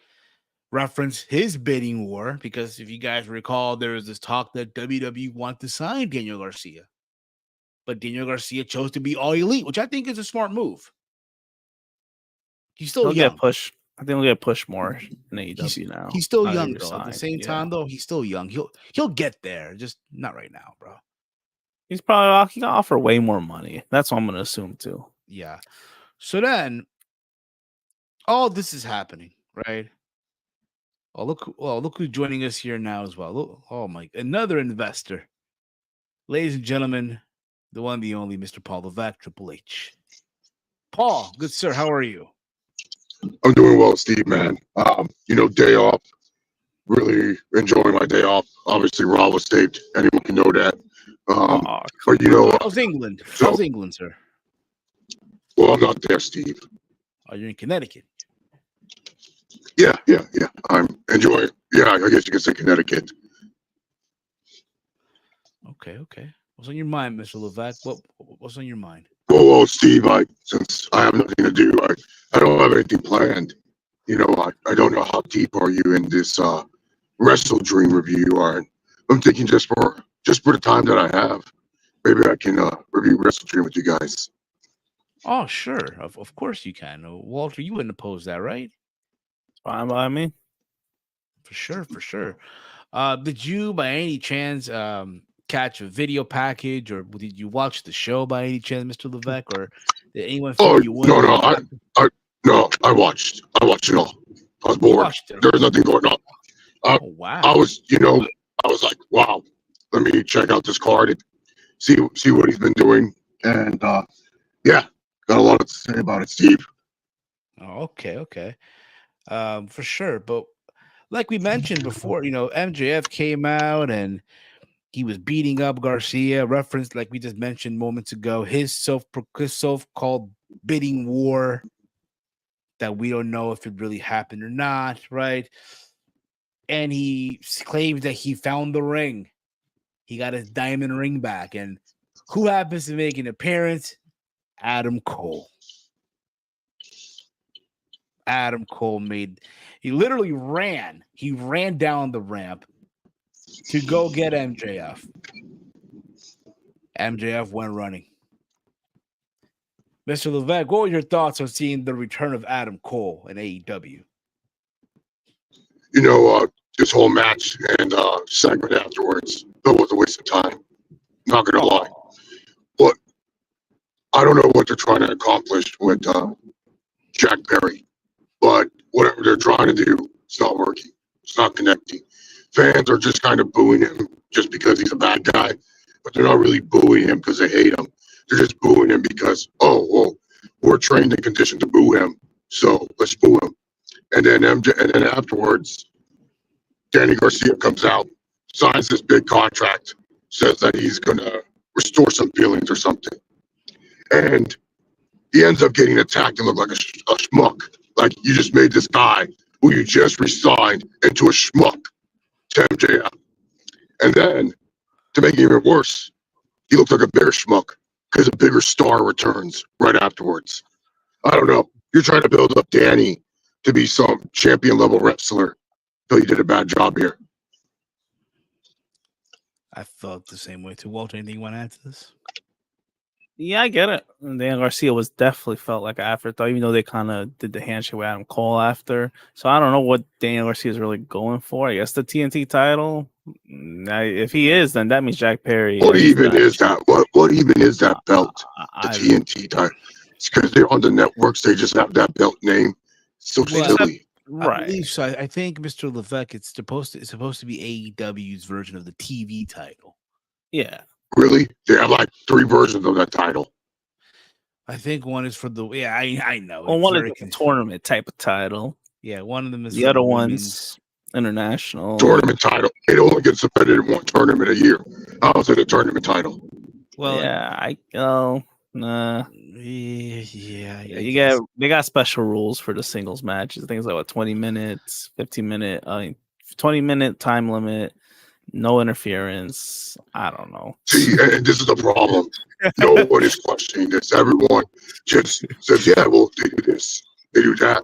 Reference his bidding war, because if you guys recall, there was this talk that WWE wanted to sign Daniel Garcia, but Daniel Garcia chose to be all elite, which I think is a smart move. He's still He'll young. get pushed. I think he'll get pushed more in AEW now. He's still Not young even though. At the signed. same time, though, he's still young. He'll get there, just not right now, bro. He's probably he can offer way more money. That's what I'm gonna assume too. Yeah. So then, all this is happening, right? Oh look who's joining us here now as well. Look, oh my, another investor, ladies and gentlemen, the one, the only, Mr. Paul Levesque, Triple H. Paul, good sir, how are you? I'm doing well, Steve, man. Day off. Really enjoying my day off. Obviously, Raw was taped. Anyone can know that. But how's England? So, How's England, sir? well, I'm not there, Steve. Oh, you're in Connecticut. Yeah. I'm enjoying. Yeah, I guess you could say Connecticut. Okay. What's on your mind, Mr. Levesque? What's on your mind? Well, Steve, since I have nothing to do, I don't have anything planned. I don't know how deep are you in this WrestleDream review. I'm thinking just for the time that I have, maybe I can review WrestleDream with you guys. Oh, sure. Of course you can. Walter, you wouldn't oppose that, right? Fine by me. For sure. Did you, by any chance, catch a video package, or did you watch the show by any chance, Mr. Levesque, or did anyone feel you would? No, I watched it all. I was bored. There was nothing going on. Oh, wow. I was like, wow, let me check out this card and see what he's been doing. And yeah, got a lot to say about it, Steve. Oh, okay. For sure. But like we mentioned before, MJF came out and he was beating up Garcia, referenced, like we just mentioned moments ago, his self-called bidding war that we don't know if it really happened or not, right? And he claims that he found the ring. He got his diamond ring back. And who happens to make an appearance? Adam Cole. Adam Cole he literally ran. He ran down the ramp to go get MJF. MJF went running. Mr. Levesque, what were your thoughts on seeing the return of Adam Cole in AEW? This whole match and segment afterwards, that was a waste of time. Not gonna lie. But I don't know what they're trying to accomplish with Jack Perry. But whatever they're trying to do, it's not working. It's not connecting. Fans are just kind of booing him just because he's a bad guy, but they're not really booing him because they hate him. They're just booing him because, we're trained and conditioned to boo him, so let's boo him. And then afterwards, Danny Garcia comes out, signs this big contract, says that he's gonna restore some feelings or something, and he ends up getting attacked and look like a schmuck. Like, you just made this guy who you just re-signed into a schmuck to MJF. And then, to make it even worse, he looks like a bigger schmuck because a bigger star returns right afterwards. I don't know. You're trying to build up Danny to be some champion-level wrestler. So you did a bad job here. I felt the same way too. Walter, anything you want to add to this? Yeah, I get it. And Daniel Garcia was definitely felt like an afterthought, even though they kind of did the handshake with Adam Cole after. So I don't know what Daniel Garcia is really going for. I guess the TNT title. If he is, then that means Jack Perry. What even is that? What even is that belt? The TNT title. It's because they're on the networks. They just have that belt name. So silly. Right. I believe so. I think, Mr. Levesque, it's supposed to be AEW's version of the TV title. Yeah. Really? They have like 3 versions of that title. I think one is for the I know. Well, one is a tournament type of title. Yeah, one of them is the other one's international tournament title. It only gets submitted in one tournament a year. How's it a tournament title? Well, yeah, nah. Yeah, they got special rules for the singles matches. Things like 20 minutes, 15-minute, 20-minute time limit, No interference. I don't know. See, and this is the problem. No one is questioning this. Everyone just says, yeah, well, they do this, they do that.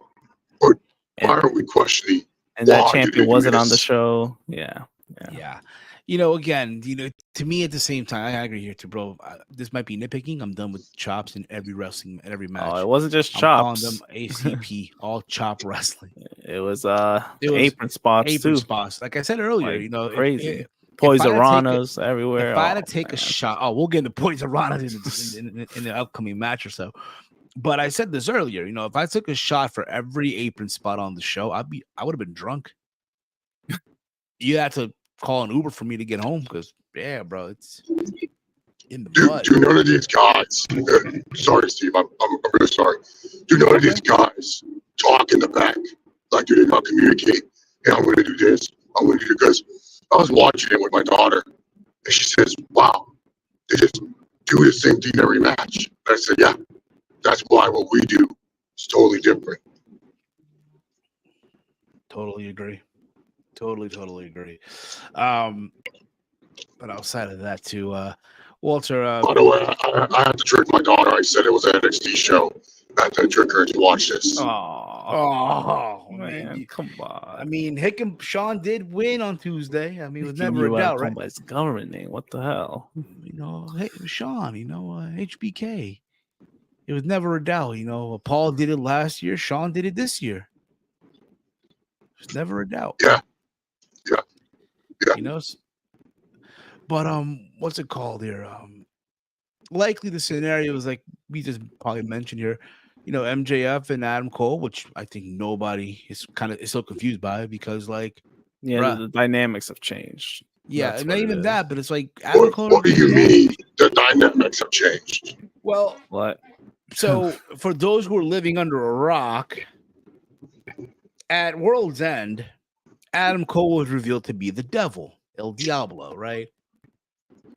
But why aren't we questioning? And that Why did champion they do wasn't on the this? show. Yeah. Yeah. Again, to me at the same time, I agree here too, bro. This might be nitpicking. I'm done with chops in every wrestling, in every match. Oh, it wasn't just I'm calling chops. them ACP, all chop wrestling. It was It was apron spots apron too. spots. Like I said earlier, Like, if crazy. I had to Poiseranas everywhere. if I had to take man. a shot, we'll get into Poiseranas in the upcoming match or so. But I said this earlier, if I took a shot for every apron spot on the show, I would have been drunk. You had to call an Uber for me to get home because, yeah, bro, it's in the butt. Do none of these guys, sorry, Steve, I'm really sorry. Do none of these guys talk in the back? Like, do they not communicate? Hey, I'm going to do this. I'm going to do this. I was watching it with my daughter, and she says, wow, they just do the same thing every match. And I said, yeah, that's why what we do is totally different. Totally agree. Totally agree. But outside of that, too, Walter. By the way, I had to trick my daughter. I said it was an NXT show. I had to trick her to watch this. Oh man, come on. I mean, Sean did win on Tuesday. I mean, it was Hickham never a doubt, right? By his government name. What the hell? Hey, Sean, HBK. It was never a doubt. Paul did it last year. Sean did it this year. It's never a doubt. Yeah. But what's it called here? Likely the scenario is like we just probably mentioned here. MJF and Adam Cole, which I think nobody is so confused by because, like, the dynamics have changed. Yeah, That's not even is. that, but it's like Adam Cole. What do you mean the dynamics have changed? Well, what? So for those who are living under a rock, at World's End, Adam Cole was revealed to be the devil, El Diablo, right?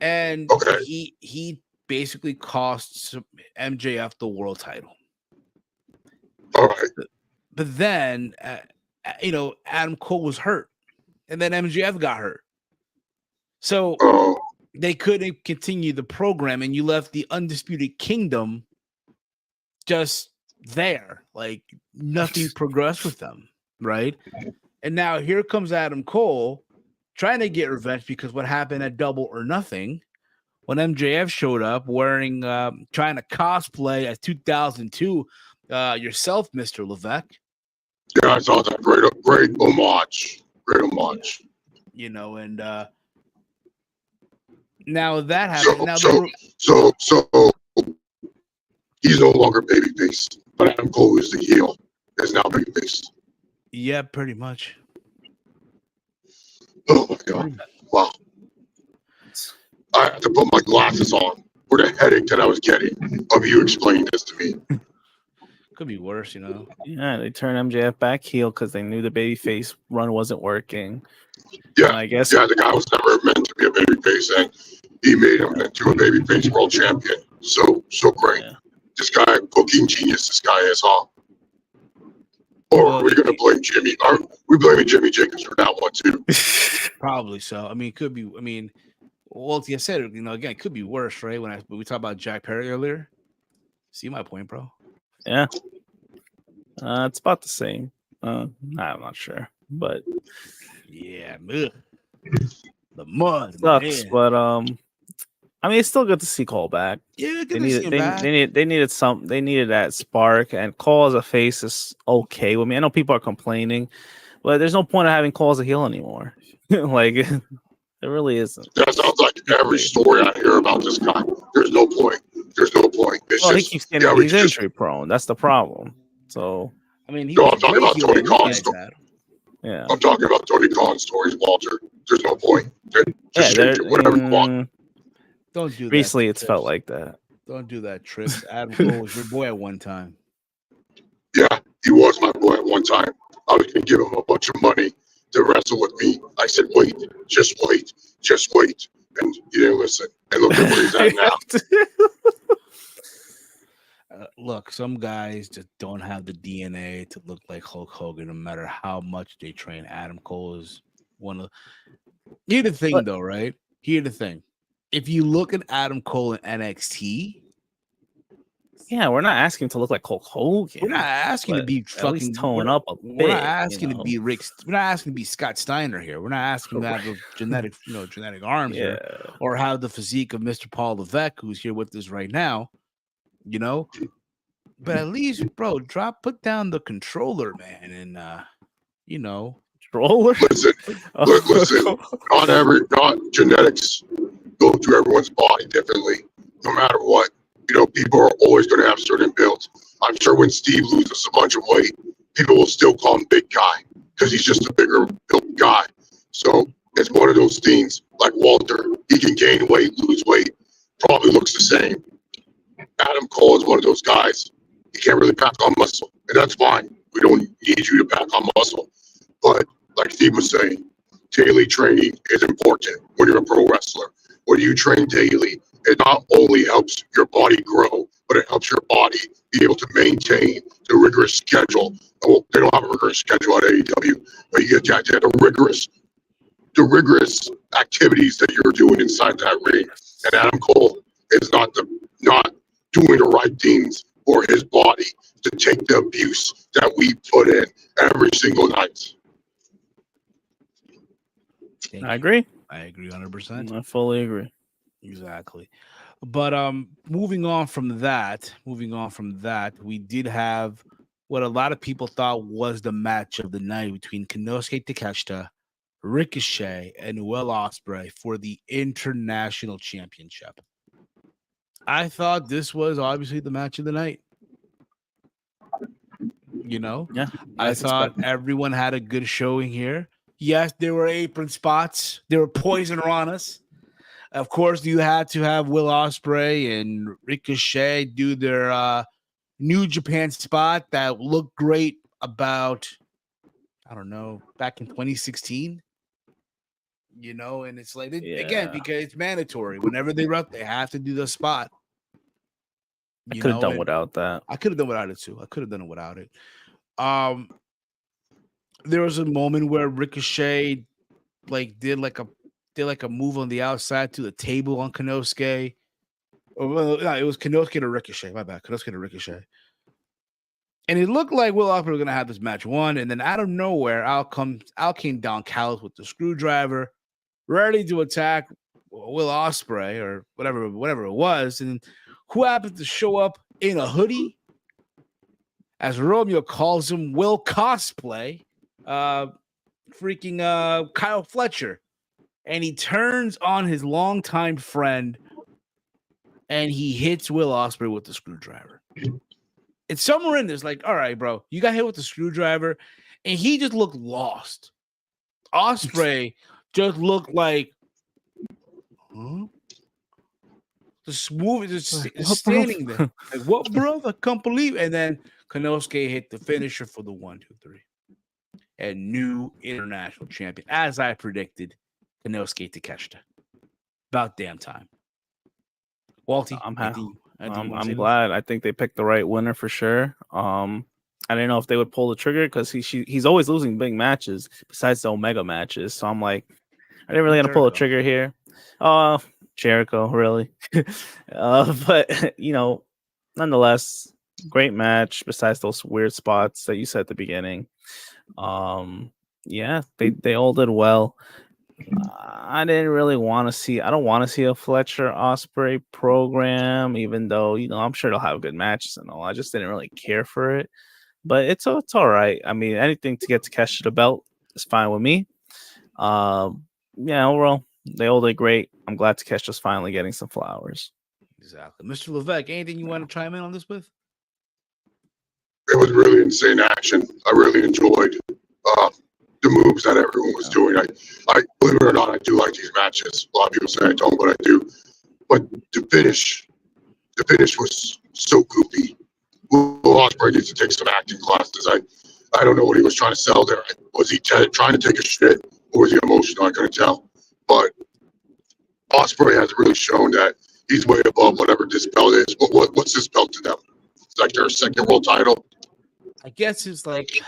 And he basically cost MJF the world title. All right. But then, Adam Cole was hurt, and then MJF got hurt. So they couldn't continue the program, and you left the Undisputed Kingdom just there. Like nothing progressed with them, right? And now here comes Adam Cole trying to get revenge because what happened at Double or Nothing when MJF showed up wearing, trying to cosplay as 2002 yourself, Mr. Levesque. Yeah, I saw that. Great homage. And now that happened. So he's no longer babyface, but Adam Cole is the heel. Is now babyface. Yeah, pretty much. Oh my god! Wow. I had to put my glasses on for the headache that I was getting of you explaining this to me. Could be worse, Yeah, they turned MJF back heel because they knew the babyface run wasn't working. Yeah, and I guess. Yeah, the guy was never meant to be a babyface, and he made him into a babyface world champion. So great. Yeah. This guy, booking genius. This guy is, huh? Or are we going to blame Jimmy? Are we blaming Jimmy Jacobs for that one too? Probably so. I mean, it could be. I mean, well, like I said, again, it could be worse, right? When we talked about Jack Perry earlier. See my point, bro? Yeah. It's about the same. I'm not sure, but yeah, the mud sucks. But I mean, it's still good to see Cole back. Yeah, they needed some. They needed that spark, and Cole as a face is okay with me. I know people are complaining, but there's no point of having Cole as a heel anymore. Like, it really isn't. That sounds like every story I hear about this guy. There's no point. He keeps getting he's injury prone. That's the problem. So I mean, I'm talking about Tony Khan's story. Yeah, I'm talking about Tony Khan's stories, Walter. There's no point. Just change it, whatever you want. Don't do that. Recently, it's felt like that. Don't do that, Trips. Adam Cole was your boy at one time. Yeah, he was my boy at one time. I was going to give him a bunch of money to wrestle with me. I said, wait. And he didn't listen. And look at where he's at now. Look, some guys just don't have the DNA to look like Hulk Hogan, no matter how much they train. Adam Cole is one of Here's the thing, But- though, right? Here's the thing. If you look at Adam Cole in NXT, Yeah, we're not asking to look like Hulk Hogan. we're not asking to but be at least fucking tone up a We're not bit. asking to be Rick. We're not asking to be Scott Steiner here. We're not asking to have those genetic, genetic arms Yeah, here, or have the physique of Mr. Paul Levesque, who's here with us right now. But at least, bro, put down the controller, man, and Stroller. Listen, listen. Not genetics go through everyone's body differently, no matter what. People are always going to have certain builds. I'm sure when Steve loses a bunch of weight, people will still call him big guy because he's just a bigger built guy. So it's one of those things. Like Walter, he can gain weight, lose weight, probably looks the same. Adam Cole is one of those guys. He can't really pack on muscle, and that's fine. We don't need you to pack on muscle. But like Steve was saying, daily training is important when you're a pro wrestler. When you train daily, it not only helps your body grow, but it helps your body be able to maintain the rigorous schedule. Well, they don't have a rigorous schedule at AEW, but you get the rigorous activities that you're doing inside that ring. And Adam Cole is not doing the right things for his body to take the abuse that we put in every single night. I agree. I agree 100%. I fully agree. Exactly. But moving on from that, we did have what a lot of people thought was the match of the night between Konosuke Takeshita, Ricochet, and Will Ospreay for the International Championship. I thought this was obviously the match of the night. Yeah, I thought everyone had a good showing here. Yes, there were apron spots. There were poison on us. Of course, you had to have Will Ospreay and Ricochet do their New Japan spot that looked great about, I don't know, back in 2016. And it's like, again, because it's mandatory. Whenever they run, they have to do the spot. I could have done without that. I could have done without it too. I could have done it without it. There was a moment where Ricochet did a move on the outside to the table on Konosuke. No, it was Konosuke to Ricochet. My bad. Konosuke to Ricochet. And it looked like Will Ospreay was going to have this match won. And then out of nowhere, out came Don Callis with the screwdriver, ready to attack Will Ospreay or whatever it was. And who happened to show up in a hoodie? As Romeo calls him, Will Cosplay. Freaking Kyle Fletcher. And he turns on his longtime friend and he hits Will Ospreay with the screwdriver. It's somewhere in this, like, all right, bro, you got hit with the screwdriver, and he just looked lost. Ospreay just looked like, just standing there. Like, what, bro? I can't believe it. And then Konosuke hit the finisher for the 1, 2, 3. And new international champion, as I predicted, Konosuke Takeshita. About damn time. Walty, I'm happy. I'm glad. I think they picked the right winner for sure. I didn't know if they would pull the trigger because he's always losing big matches besides the Omega matches. So I'm like, I didn't really want to pull a trigger here. Jericho, really. But nonetheless, great match. Besides those weird spots that you said at the beginning. Yeah, they all did well. I didn't really want to see. I don't want to see a Fletcher Ospreay program, even though I'm sure they'll have good matches and all. I just didn't really care for it, but it's all right. I mean, anything to get to catch the belt is fine with me. Yeah, overall they all did great. I'm glad Takeshi's finally getting some flowers. Exactly, Mr. Levesque. Anything you want to chime in on this with? It was really insane action. I really enjoyed the moves that everyone was doing. I believe it or not, I do like these matches. A lot of people say I don't, but I do. But the finish was so goofy. Will Ospreay needs to take some acting classes. I don't know what he was trying to sell there. Was he trying to take a shit, or was he emotional? I couldn't tell. But Ospreay has really shown that he's way above whatever this belt is. What's this belt to them? It's like their second world title. I guess it's like,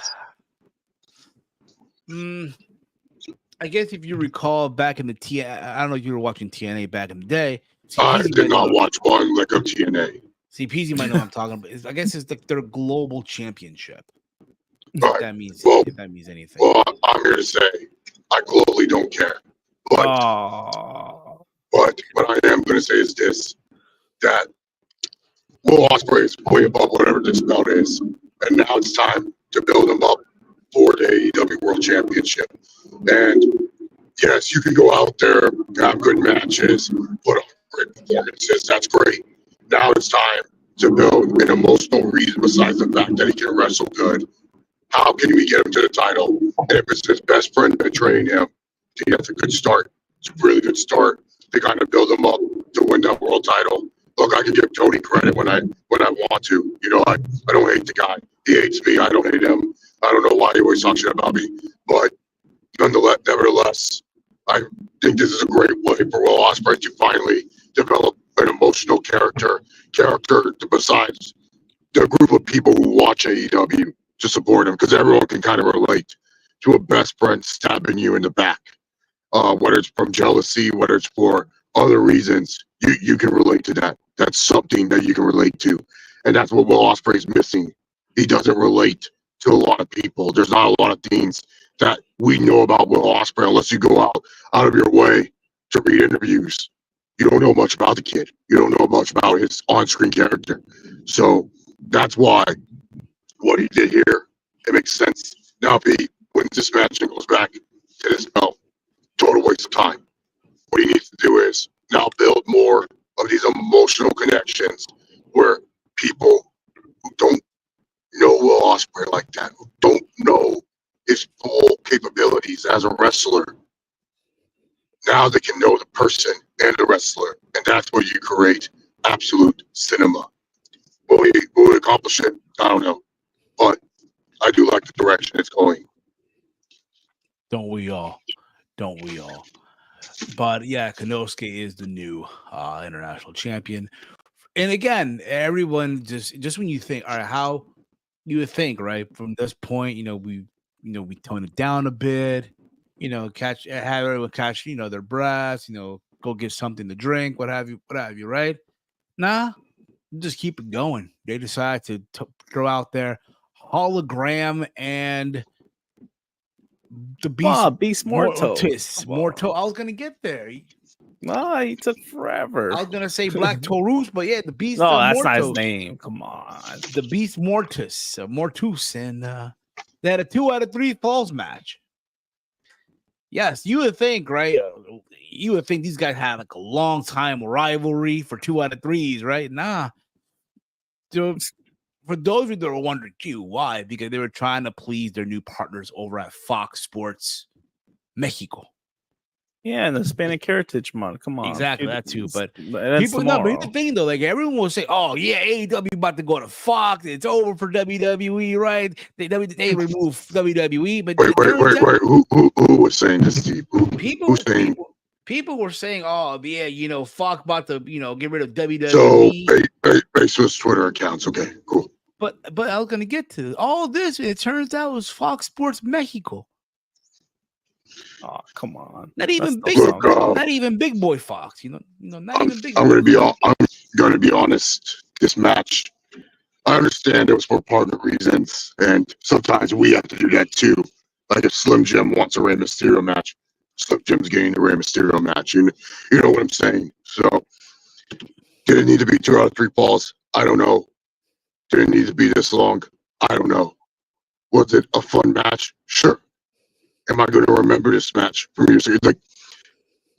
I guess if you recall back in the I don't know if you were watching TNA back in the day. I did not watch one like of TNA. CPZ might know what I'm talking about. I guess it's their global championship. All If right. that means Well, if that means anything. Well, I'm here to say I globally don't care. But what I am going to say is this: that Will Ospreay is way above whatever this belt is, and now it's time to build him up for the AEW World Championship. And yes, you can go out there, have good matches, put on great performances. That's great. Now it's time to build an emotional reason besides the fact that he can wrestle good. How can we get him to the title? And if it's his best friend betraying him, I think that's a good start. It's a really good start to kind of build him up to win that world title. Look, I can give Tony credit when I want to. You know, I don't hate the guy. He hates me. I don't hate him. I don't know why he always talks shit about me. But nevertheless, I think this is a great way for Will Ospreay to finally develop an emotional character besides the group of people who watch AEW to support him, because everyone can kind of relate to a best friend stabbing you in the back, whether it's from jealousy, whether it's for other reasons. You can relate to that. That's something that you can relate to, and that's what Will Ospreay's missing. He doesn't relate to a lot of people. There's not a lot of things that we know about Will Ospreay unless you go out of your way to read interviews. You don't know much about the kid. You don't know much about his on-screen character. So that's why what he did here, it makes sense. Now, if he wins this match and goes back to this belt, total waste of time. What he needs to do is now build more of these emotional connections where people who don't know Will Ospreay like that, who don't know his full capabilities as a wrestler, now they can know the person and the wrestler, and that's where you create absolute cinema. Will we accomplish it? I don't know, but I do like the direction it's going. Don't we all? Don't we all? But yeah, Konosuke is the new international champion. And again, everyone just when you think, all right, how you would think, right? From this point, we tone it down a bit, have everyone catch, their breaths, go get something to drink, what have you, right? Nah, just keep it going. They decide to throw out their hologram and the Beast Morto. Morto. I was gonna get there. No, he took forever. I was gonna say Black Taurus, but yeah, the Beast. No, that's Mortos. not his name. Come on, the Beast Mortus, and they had a 2 out of 3 falls match. Yes, you would think, right? You would think these guys had like a long time rivalry for 2 out of 3s, right? Nah. For those of you that are wondering, why? Because they were trying to please their new partners over at Fox Sports Mexico. Yeah, and the Hispanic Heritage Month. Come on. Exactly, that too. But people know, but here's the thing, though. Like, everyone will say, oh, yeah, AEW about to go to Fox. It's over for WWE, right? They remove WWE. But wait. Who was saying this, Steve? People were saying, oh, yeah, Fox about to, get rid of WWE. So, Facebook Twitter accounts. Okay, cool. But I was going to get to all this. It turns out it was Fox Sports Mexico. Oh, come on! Not even big boy Fox. Not even big. I'm gonna be honest. This match, I understand it was for partner reasons, and sometimes we have to do that too. Like if Slim Jim wants a Rey Mysterio match, Slim Jim's getting a Rey Mysterio match. You know what I'm saying? So, did it need to be 2 out of 3 falls? I don't know. Did it need to be this long? I don't know. Was it a fun match? Sure. Am I going to remember this match from years ago? Like,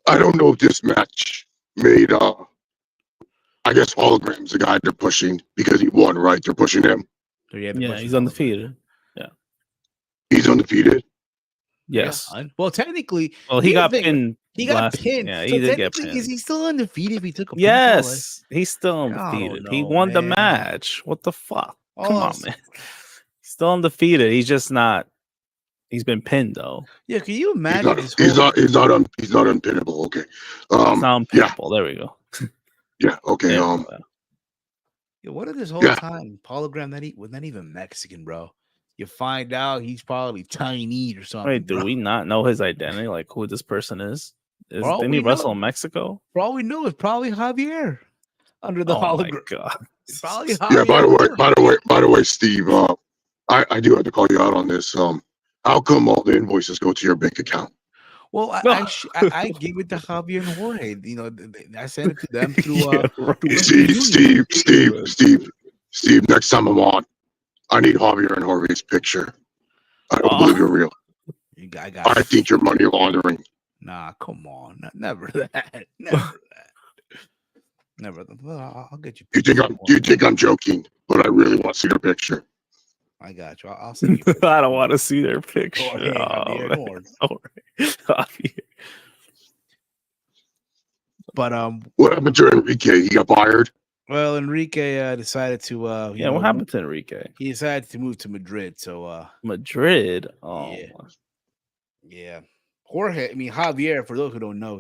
I don't know if this match made, I guess Hologram's the guy they're pushing because he won, right? They're pushing him. Yeah, he's undefeated. Yeah. He's undefeated? Yes. Yeah. Well, technically. Well, he got pinned. He got pinned. Yeah, he did get pinned. Is he still undefeated if he took a pin? Yes, he's still undefeated. He won the match. What the fuck? Come on, man. He's still undefeated. He's just not. He's been pinned though. Yeah, can you imagine? He's not unpinnable. Okay. It's not unpinnable. Yeah. There we go. Yeah. Okay. What if this whole time hologram was not even Mexican, bro? You find out he's probably Chinese or something. Wait, do bro. we not know his identity? Like who this person is? For all Didn't he we wrestle know- in Mexico? For all we know, it's probably Javier under the Oh my hologram. god! Probably Yeah. Javier. By the way, Steve. I do have to call you out on this. How come all the invoices go to your bank account? Well, I give it to Javier and Jorge. You know, I sent it to them through Yeah, right. through Western Union. Steve. Next time I'm on, I need Javier and Jorge's picture. I don't believe you're real. I got I think you're money laundering. Nah, come on, never that, never that, never. I'll get you. You think I'm joking? But I really want to see your picture. I got you. I'll send you. I don't want to see their Go picture. ahead, Oh, Javier, man. go on. All right. Javier. But What happened to Enrique? He got fired. well, Enrique decided to Yeah, what happened to Enrique? He decided to move to Madrid. So Madrid. Oh, yeah. Yeah, Jorge. I mean Javier. For those who don't know,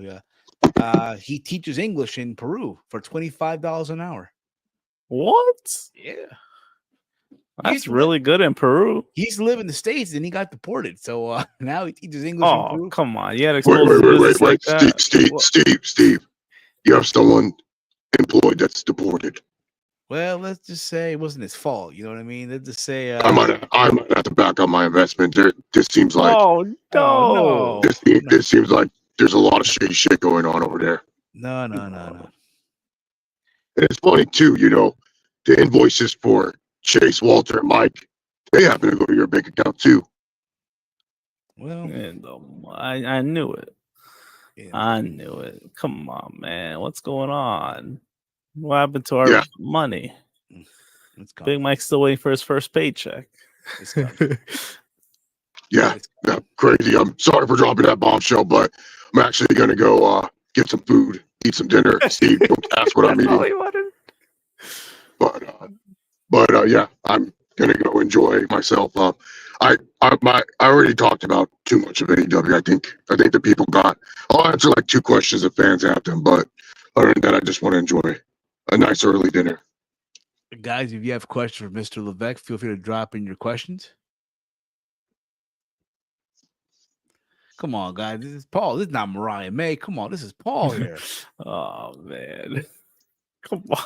he teaches English in Peru for $25 an hour. what? Yeah, That's really good in Peru. he used to live in the States and he got deported. So now he teaches English in Oh, Peru. come on! You had exposed his Wait, business like that. Steve. You have someone employed that's deported. Well, let's just say it wasn't his fault. You know what I mean? Let's just say I might have to back up my investment. This seems like Oh no! this seems like there's a lot of shady shit going on over there. No. And it's funny too, the invoices for Chase, Walter, and Mike, they happen to go to your bank account too. Well, And, I knew it. yeah. I knew it. Come on, man. What's going on? What happened to our money? It's gone. Big Mike's still waiting for his first paycheck. It's gone. Yeah, crazy. I'm sorry for dropping that bombshell, but I'm actually gonna go get some food, eat some dinner. Steve, don't ask what I'm That's all eating. he wanted. But yeah, I'm gonna go enjoy myself. I already talked about too much of AEW. I think the people got. I'll answer like 2 questions if fans have them, but other than that, I just want to enjoy a nice early dinner. Guys, if you have questions for Mr. Levesque, feel free to drop in your questions. Come on, guys. This is Paul. This is not Mariah May. Come on, this is Paul here. Oh man. Come on.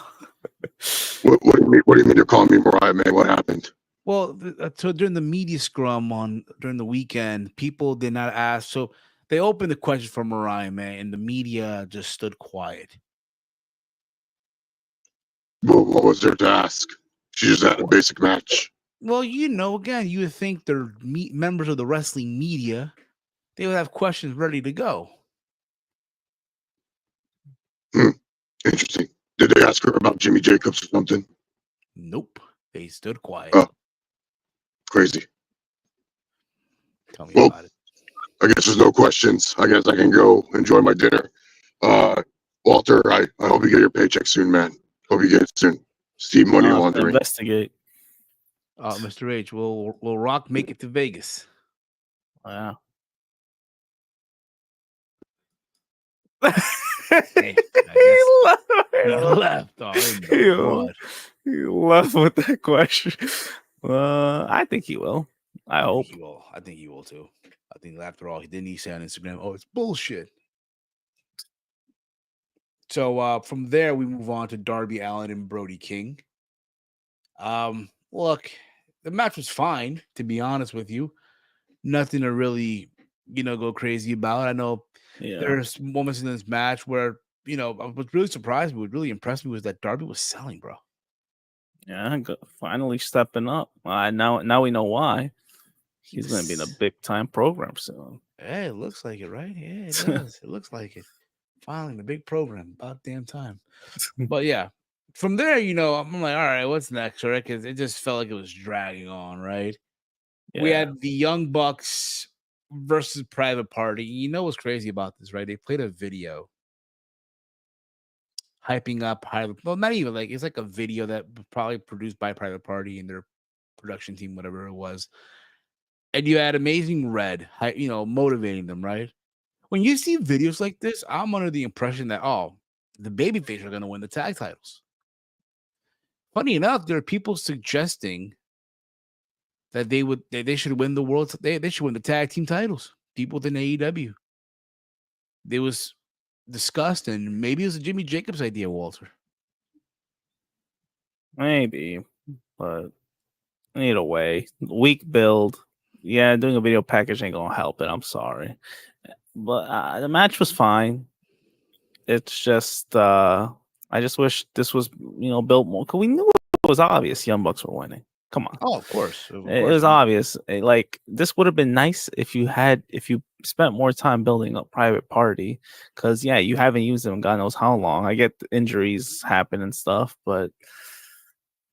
What do you mean? What do you mean you're calling me Mariah May? What happened? Well, so during the media scrum during the weekend, people did not ask. So they opened the question for Mariah May, and the media just stood quiet. What was there to ask? She just had a basic match. Well, again, you would think they're members of the wrestling media. They would have questions ready to go. Interesting. Did they ask her about Jimmy Jacobs or something? Nope. They stood quiet. Oh, crazy. Tell me Well, about it. I guess there's no questions. I guess I can go enjoy my dinner. Walter, I hope you get your paycheck soon, man. Hope you get it soon. Steve, money laundering. Investigate. Mr. H, will Rock make it to Vegas? Wow. Hey, He left. He left with that question. I think he will. I hope. I think he will too. I think after all, he say on Instagram, "Oh, it's bullshit." So from there, we move on to Darby Allin and Brody King. Look, the match was fine, to be honest with you. Nothing to really, go crazy about. I know there's moments in this match where, I was really surprised. What really impressed me was that Darby was selling, bro. Yeah, finally stepping up. Now we know why. He's going to be in a big time program soon. Hey, it looks like it, right? Yeah, it does. It looks like it. Finally, the big program. About damn time. But yeah, from there, I'm like, all right, what's next, right? Because it just felt like it was dragging on, right? Yeah. We had the Young Bucks versus Private Party. You know what's crazy about this, right? They played a video hyping up well, not even like it's like a video that was probably produced by Private Party and their production team, whatever it was. And you had Amazing Red, motivating them, right? When you see videos like this, I'm under the impression that, the babyface are going to win the tag titles. Funny enough, there are people suggesting that they should win the world. They should win the tag team titles. People within AEW. It was discussed, and maybe it was a Jimmy Jacobs idea, Walter. Maybe, but either way, weak build. Yeah, doing a video package ain't gonna help it. I'm sorry, but the match was fine. It's just I just wish this was built more. Cause we knew it was obvious Young Bucks were winning. Come on. Oh, of course. It was obvious. Like this would have been nice if you spent more time building up Private Party, because you haven't used them God knows how long. I get the injuries happen and stuff, but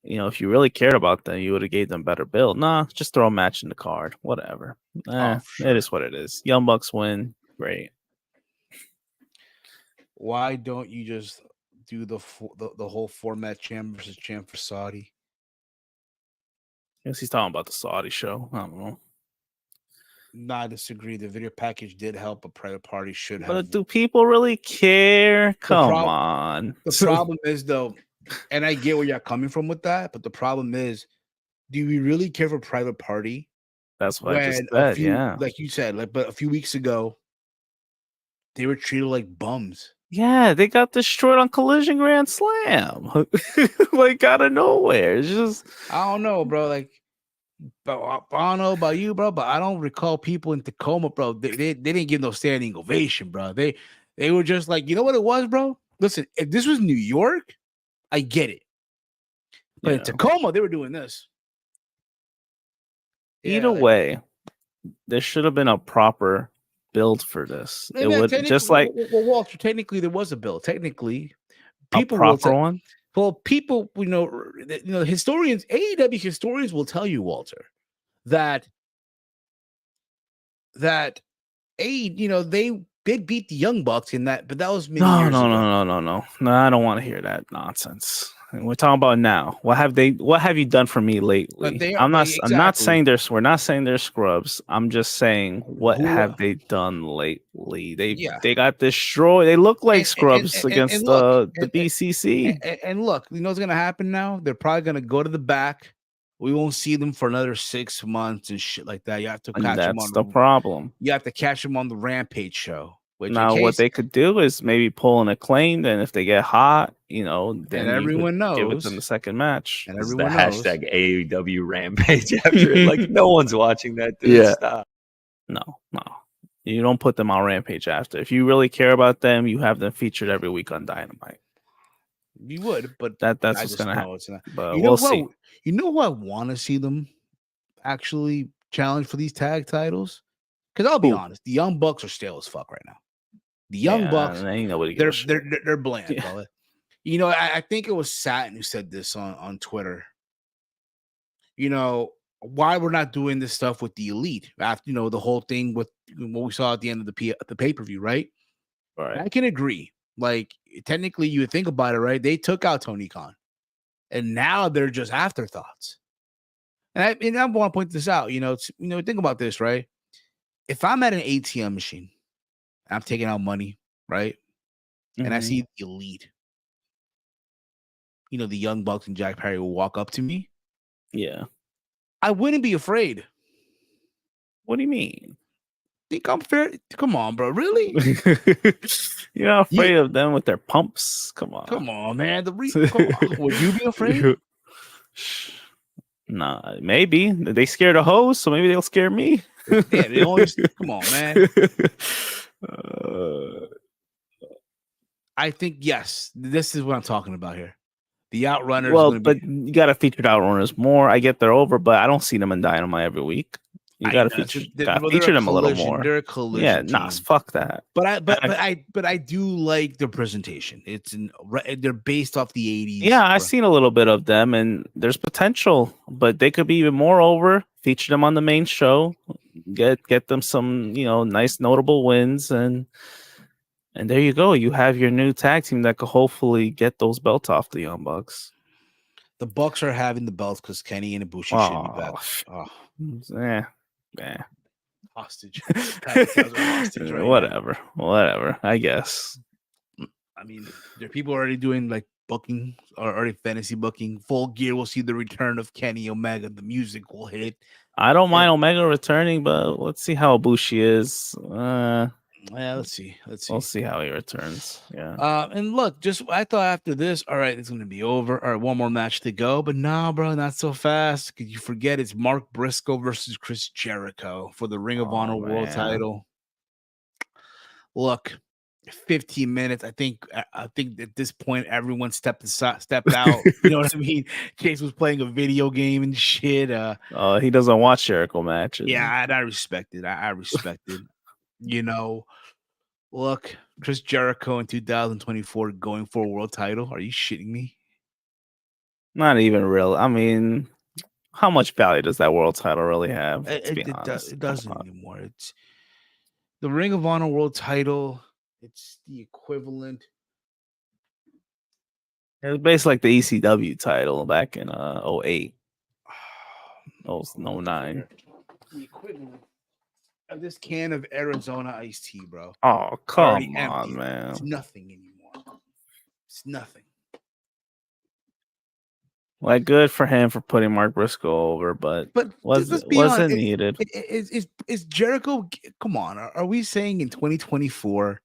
if you really cared about them, you would have gave them better build. Nah, just throw a match in the card. Whatever. Sure. It is what it is. Young Bucks win. Great. Why don't you just do the whole format champ versus champ for Saudi? I guess he's talking about the Saudi show. I don't know. No, I disagree. The video package did help, but Private Party should have. But do people really care? Come on. The problem is, though, and I get where you're coming from with that, but the problem is, do we really care for Private Party? That's what I just said, like you said, but a few weeks ago, they were treated like bums. Yeah, they got destroyed on Collision Grand Slam, like out of nowhere. It's just I don't know, bro. Like, but I don't know about you, bro, but I don't recall people in Tacoma, bro. They didn't give no standing ovation, bro. They were just like, you know what it was, bro. Listen, if this was New York, I get it, but in Tacoma, they were doing this. Either way, there should have been a proper build for this. It would just like Walter. Technically, there was a build. Technically, people a proper one. Well, people, historians, AEW historians will tell you, Walter, that they beat the Young Bucks in that, but that was many years ago. No. I don't want to hear that nonsense. We're talking about now. What have you done for me lately? I'm not saying we're not saying they're scrubs. I'm just saying what have they done lately? They got destroyed. They look like scrubs against the BCC. And look, you know what's gonna happen now? They're probably gonna go to the back. We won't see them for another 6 months and shit like that. You have to catch them on the problem. You have to catch them on the Rampage show. Now, what they could do is maybe pull an Acclaim. Then, if they get hot, then everyone knows, give it them the second match. And everyone knows. Hashtag AEW Rampage after it. Like no one's watching that. Dude. Yeah. Stop. No. You don't put them on Rampage after. If you really care about them, you have them featured every week on Dynamite. You would, but that's what's gonna happen. But we'll see. You know who I want to see them actually challenge for these tag titles? Because I'll be honest, the Young Bucks are stale as fuck right now. The Young Bucks, they're bland, brother. I think it was Satin who said this on Twitter. Why we're not doing this stuff with the Elite after the whole thing with what we saw at the end of the pay-per-view, right? Right. I can agree. Like technically, you would think about it, right? They took out Tony Khan, and now they're just afterthoughts. And I want to point this out. Think about this, right? If I'm at an ATM machine, I'm taking out money, right? Mm-hmm. And I see the Elite, the Young Bucks and Jack Perry will walk up to me. Yeah. I wouldn't be afraid. What do you mean? Think I'm fair? Come on, bro. Really? You're not afraid of them with their pumps? Come on, man. Come on. Would you be afraid? Nah, maybe. They scared a hose, so maybe they'll scare me. Yeah, they always come on, man. I think yes, this is what I'm talking about here. The Outrunners. Well, but you got to feature the Outrunners more. I get they're over, but I don't see them in Dynamite every week. You got to feature them a little more. They're a collision. Yeah, fuck that. But I do like their presentation. They're based off the 80s. Yeah, I've seen a little bit of them, and there's potential, but they could be even more over. Feature them on the main show, get them some nice notable wins, and there you go. You have your new tag team that could hopefully get those belts off the Young Bucks. The Bucks are having the belts because Kenny and Ibushi should be back. Hostage. Hostage right whatever. I guess. I mean, there are people already doing like booking or already fantasy booking. Full Gear will see the return of Kenny Omega. The music will hit. I don't mind Omega returning, but let's see how Ibushi is. Yeah, let's see. We'll see how he returns. Yeah. And look, just I thought after this, all right, it's gonna be over. All right, one more match to go, but nah, bro, not so fast. Could you forget it's Mark Briscoe versus Chris Jericho for the Ring of Honor World Title? Look, 15 minutes. I think at this point everyone stepped out. You know what I mean? Chase was playing a video game and shit. He doesn't watch Jericho matches. Yeah, I respect it. I respect it. You know, look, Chris Jericho in 2024 going for a world title. Are you shitting me? Not even real. I mean, how much value does that world title really have? It doesn't anymore. It's the Ring of Honor World Title. It's the equivalent. It was basically like the ECW title back in 08. 09. The equivalent of this can of Arizona iced tea, bro. Oh, come on, man. It's nothing anymore. It's nothing. Like, good for him for putting Mark Briscoe over, but wasn't needed. Is Jericho? Come on, are we saying in 2024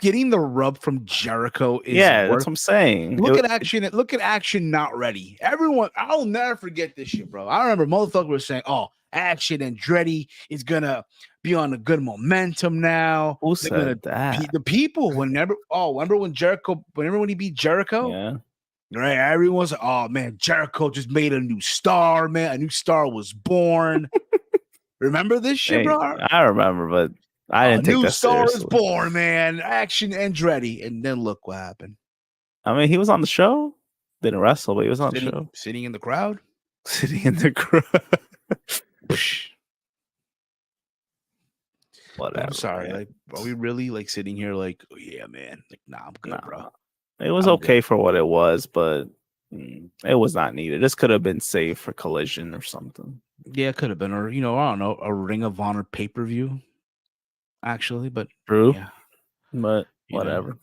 getting the rub from Jericho is that's what I'm saying. Look at action. Look at action. Not ready. Everyone, I'll never forget this shit, bro. I remember motherfuckers were saying, "Oh, Action and Andretti is gonna be on a good momentum now." Who said that? The people. Remember when he beat Jericho? Yeah. Right, everyone's like, "Oh man, Jericho just made a new star, man. A new star was born." Remember this shit, bro? I remember, but I didn't take that seriously. New star is born, man. Action Andretti, and then look what happened. I mean, he was on the show. Didn't wrestle, but he was on the show. Sitting in the crowd. Sitting in the crowd. Whatever. I'm sorry. Man. Like, are we really like sitting here like, oh yeah, man? Like, nah, I'm good, bro. It was okay for what it was, but it was not needed. This could have been saved for Collision or something. Yeah, it could have been, or I don't know, a Ring of Honor pay-per-view. Actually, but true. Yeah. But whatever.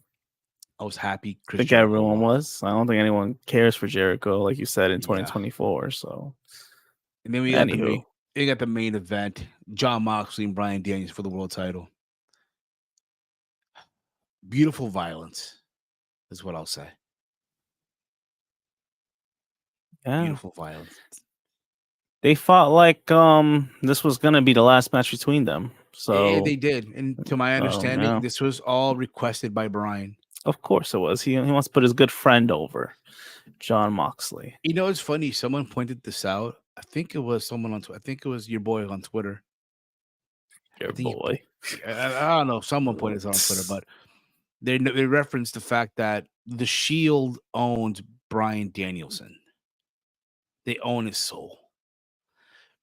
I was happy. I think everyone was. I don't think anyone cares for Jericho, like you said, in 2024. So, and then we got the main event: Jon Moxley and Bryan Danielson for the world title. Beautiful violence. Is what I'll say. Yeah. Beautiful violence. They fought like this was gonna be the last match between them. So yeah, they did. And to my understanding, this was all requested by Bryan. Of course it was. He wants to put his good friend over, Jon Moxley. You know, it's funny. Someone pointed this out. I think it was someone on Twitter. I think it was your boy on Twitter. Your boy. I don't know. Someone pointed this out on Twitter, but they referenced the fact that the Shield owned Bryan Danielson. They own his soul.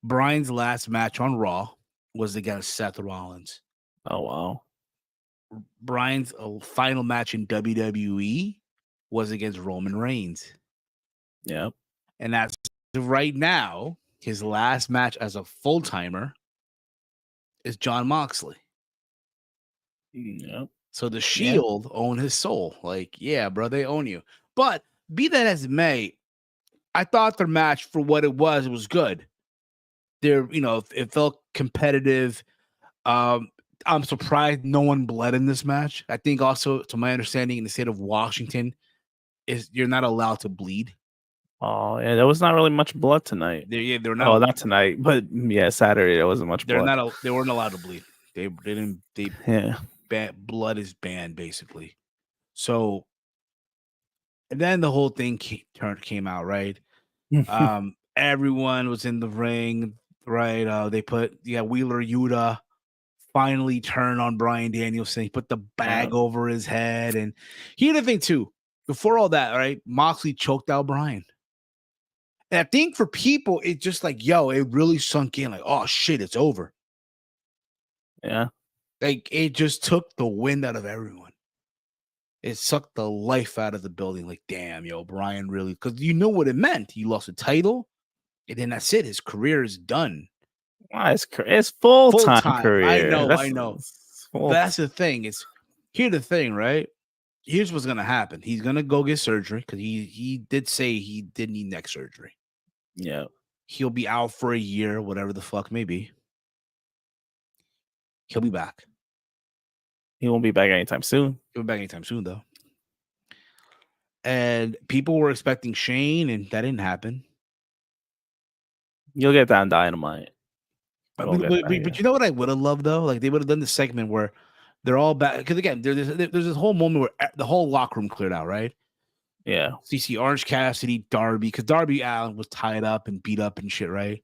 Bryan's last match on Raw was against Seth Rollins. Oh, wow. Bryan's final match in WWE was against Roman Reigns. Yep. And that's right now, his last match as a full-timer is Jon Moxley. Yep. So the Shield own his soul. Like, yeah, bro, they own you. But be that as it may, I thought their match for what it was good. It felt competitive. I'm surprised no one bled in this match. I think also, to my understanding, in the state of Washington, you're not allowed to bleed. Oh, yeah, there was not really much blood tonight. They're not. Oh, not tonight, but Saturday there wasn't much blood. They weren't allowed to bleed. They didn't. Blood is banned basically. So, and then the whole thing came out, right? Everyone was in the ring, right? They put Wheeler Yuta finally turned on Bryan Danielson. He put the bag over his head, and here's the thing too. Before all that, right? Moxley choked out Bryan. And I think for people, it's just like, it really sunk in. Like, oh shit, it's over. Yeah. Like, it just took the wind out of everyone. It sucked the life out of the building. Like, damn, Bryan really, because you know what it meant. He lost a title, and then that's it. His career is done. It's full-time career. I know. That's the thing. Here's the thing, right? Here's what's gonna happen. He's gonna go get surgery because he did say he did need neck surgery. Yeah. He'll be out for a year, whatever the fuck may be. He'll be back. He won't be back anytime soon. He'll be back anytime soon, though. And people were expecting Shane, and that didn't happen. You'll get that on Dynamite. But you know what I would have loved though? Like they would have done the segment where they're all back because again, there's this whole moment where the whole locker room cleared out, right? Yeah. So you see Orange Cassidy, Darby, because Darby Allin was tied up and beat up and shit, right?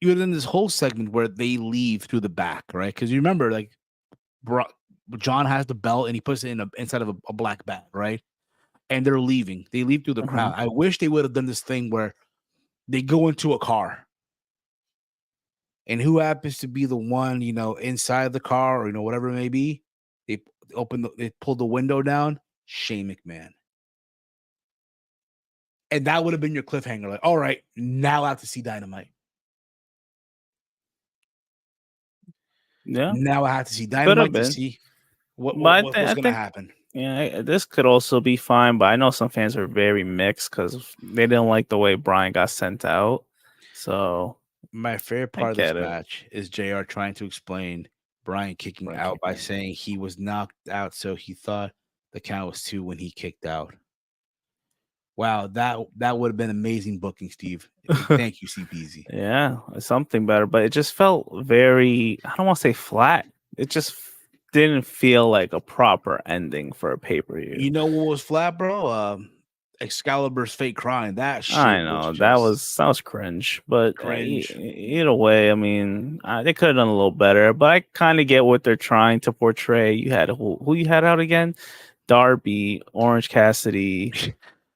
You would have done this whole segment where they leave through the back, right? Because you remember, like, John has the belt and he puts it inside of a black bag, right? And they're leaving. They leave through the crowd. I wish they would have done this thing where they go into a car. And who happens to be the one, inside the car or, whatever it may be, they pull the window down, Shane McMahon. And that would have been your cliffhanger. Like, all right, now I have to see Dynamite. Yeah. Now I have to see Dynamite to see what's going to happen. Yeah, this could also be fine, but I know some fans are very mixed because they didn't like the way Bryan got sent out. So my favorite part of this match is JR trying to explain Bryan kicking out by saying he was knocked out, so he thought the count was 2 when he kicked out. Wow, that would have been amazing booking, Steve. Thank you, CPZ. Yeah, something better, but it just felt very, I don't want to say flat. It just didn't feel like a proper ending for a pay-per-view. You know what was flat, bro? Excalibur's fake crying. That shit. I know that was cringe, but either way, I mean, they could have done a little better. But I kind of get what they're trying to portray. You had who you had out again? Darby, Orange Cassidy,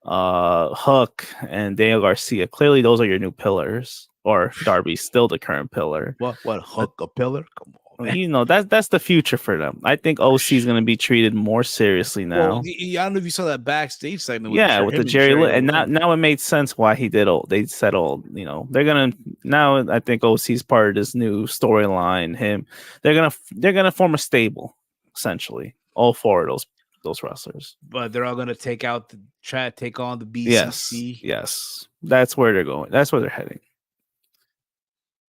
Hook, and Daniel Garcia. Clearly, those are your new pillars. Or Darby's still the current pillar. What Hook a pillar? Come on. Man. That's the future for them. I think OC is going to be treated more seriously now. Well, I don't know if you saw that backstage segment. With the Jerry Lynn, and now it made sense why he did. They said, they're gonna now. I think OC's part of this new storyline. They're gonna form a stable, essentially. All 4 of those wrestlers, but they're all gonna try to take on the BCC. Yes, that's where they're going. That's where they're heading.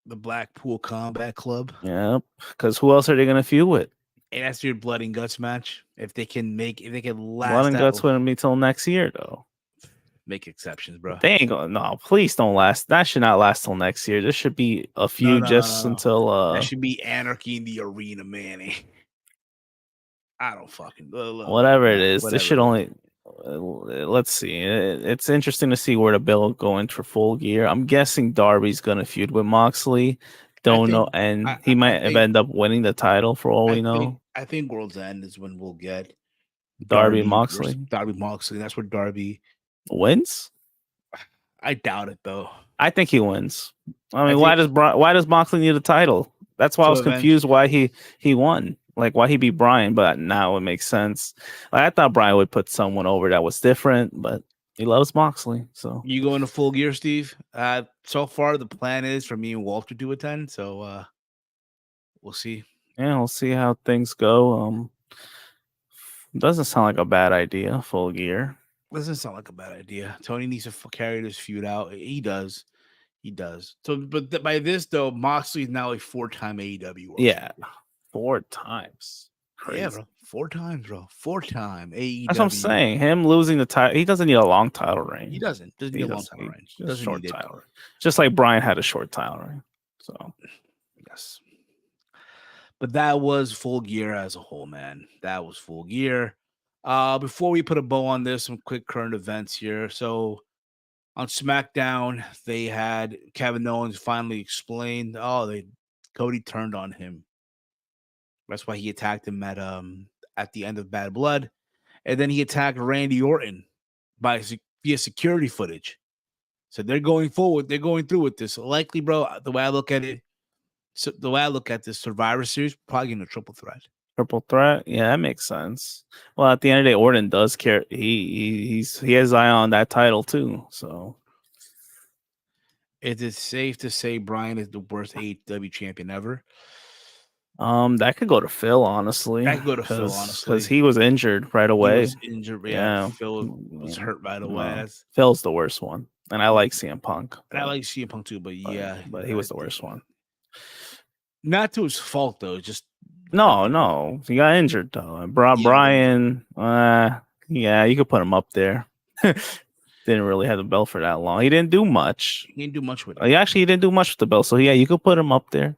The Blackpool Combat Club. Yep. Because who else are they gonna feud with? And that's your blood and guts match. If they can last. Blood and guts wouldn't be till next year, though. Make exceptions, bro. They ain't gonna. No, please don't last. That should not last till next year. This should be a feud until. That should be anarchy in the arena, man. I don't fucking. Whatever it is, this should only. Let's see. It's interesting to see where the bill going for Full Gear. I'm guessing Darby's gonna feud with Moxley. Don't know, and he might end up winning the title for all we know. I think World's End is when we'll get Darby Moxley. Darby Moxley. That's where Darby wins. I doubt it though. I think he wins. I mean, why does Moxley need a title? That's why I was confused why he won. Like why he beat Bryan, but now it makes sense. Like I thought Bryan would put someone over that was different, but he loves Moxley. So you going to Full Gear, Steve? So far the plan is for me and Walter to attend. So we'll see. Yeah, we'll see how things go. Doesn't sound like a bad idea. Full Gear doesn't sound like a bad idea. Tony needs to carry this feud out. He does. So, but by this though, Moxley is now a 4-time AEW World Champion. 4 times. Crazy. Yeah, bro. 4 times, bro. 4-time AEW. That's what I'm saying. Him losing the title, he doesn't need a long title reign. He doesn't need a long title reign. Just a short title reign. Just like Bryan had a short title reign. So, yes. But that was Full Gear as a whole, man. That was Full Gear. Before we put a bow on this, some quick current events here. So, on SmackDown, they had Kevin Owens finally explained, Cody turned on him. That's why he attacked him at the end of Bad Blood. And then he attacked Randy Orton via security footage. So they're going forward. They're going through with this. Likely, bro, the way I look at it, this Survivor Series, probably in a triple threat. Triple threat? Yeah, that makes sense. Well, at the end of the day, Orton does care. He has his eye on that title too. So it is safe to say Bryan is the worst AEW champion ever. That could go to Phil, honestly. That could go to Phil, honestly. Because he was injured right He away. was injured. Yeah, Phil was hurt right away. No, Phil's the worst one, and I like CM Punk. And I like CM Punk too, but but he was the worst one. Not to his fault though. Just no, he got injured though. Bryan, yeah, you could put him up there. Didn't really have the belt for that long. He didn't do much. He didn't do much with it. He didn't do much with the belt. So yeah, you could put him up there.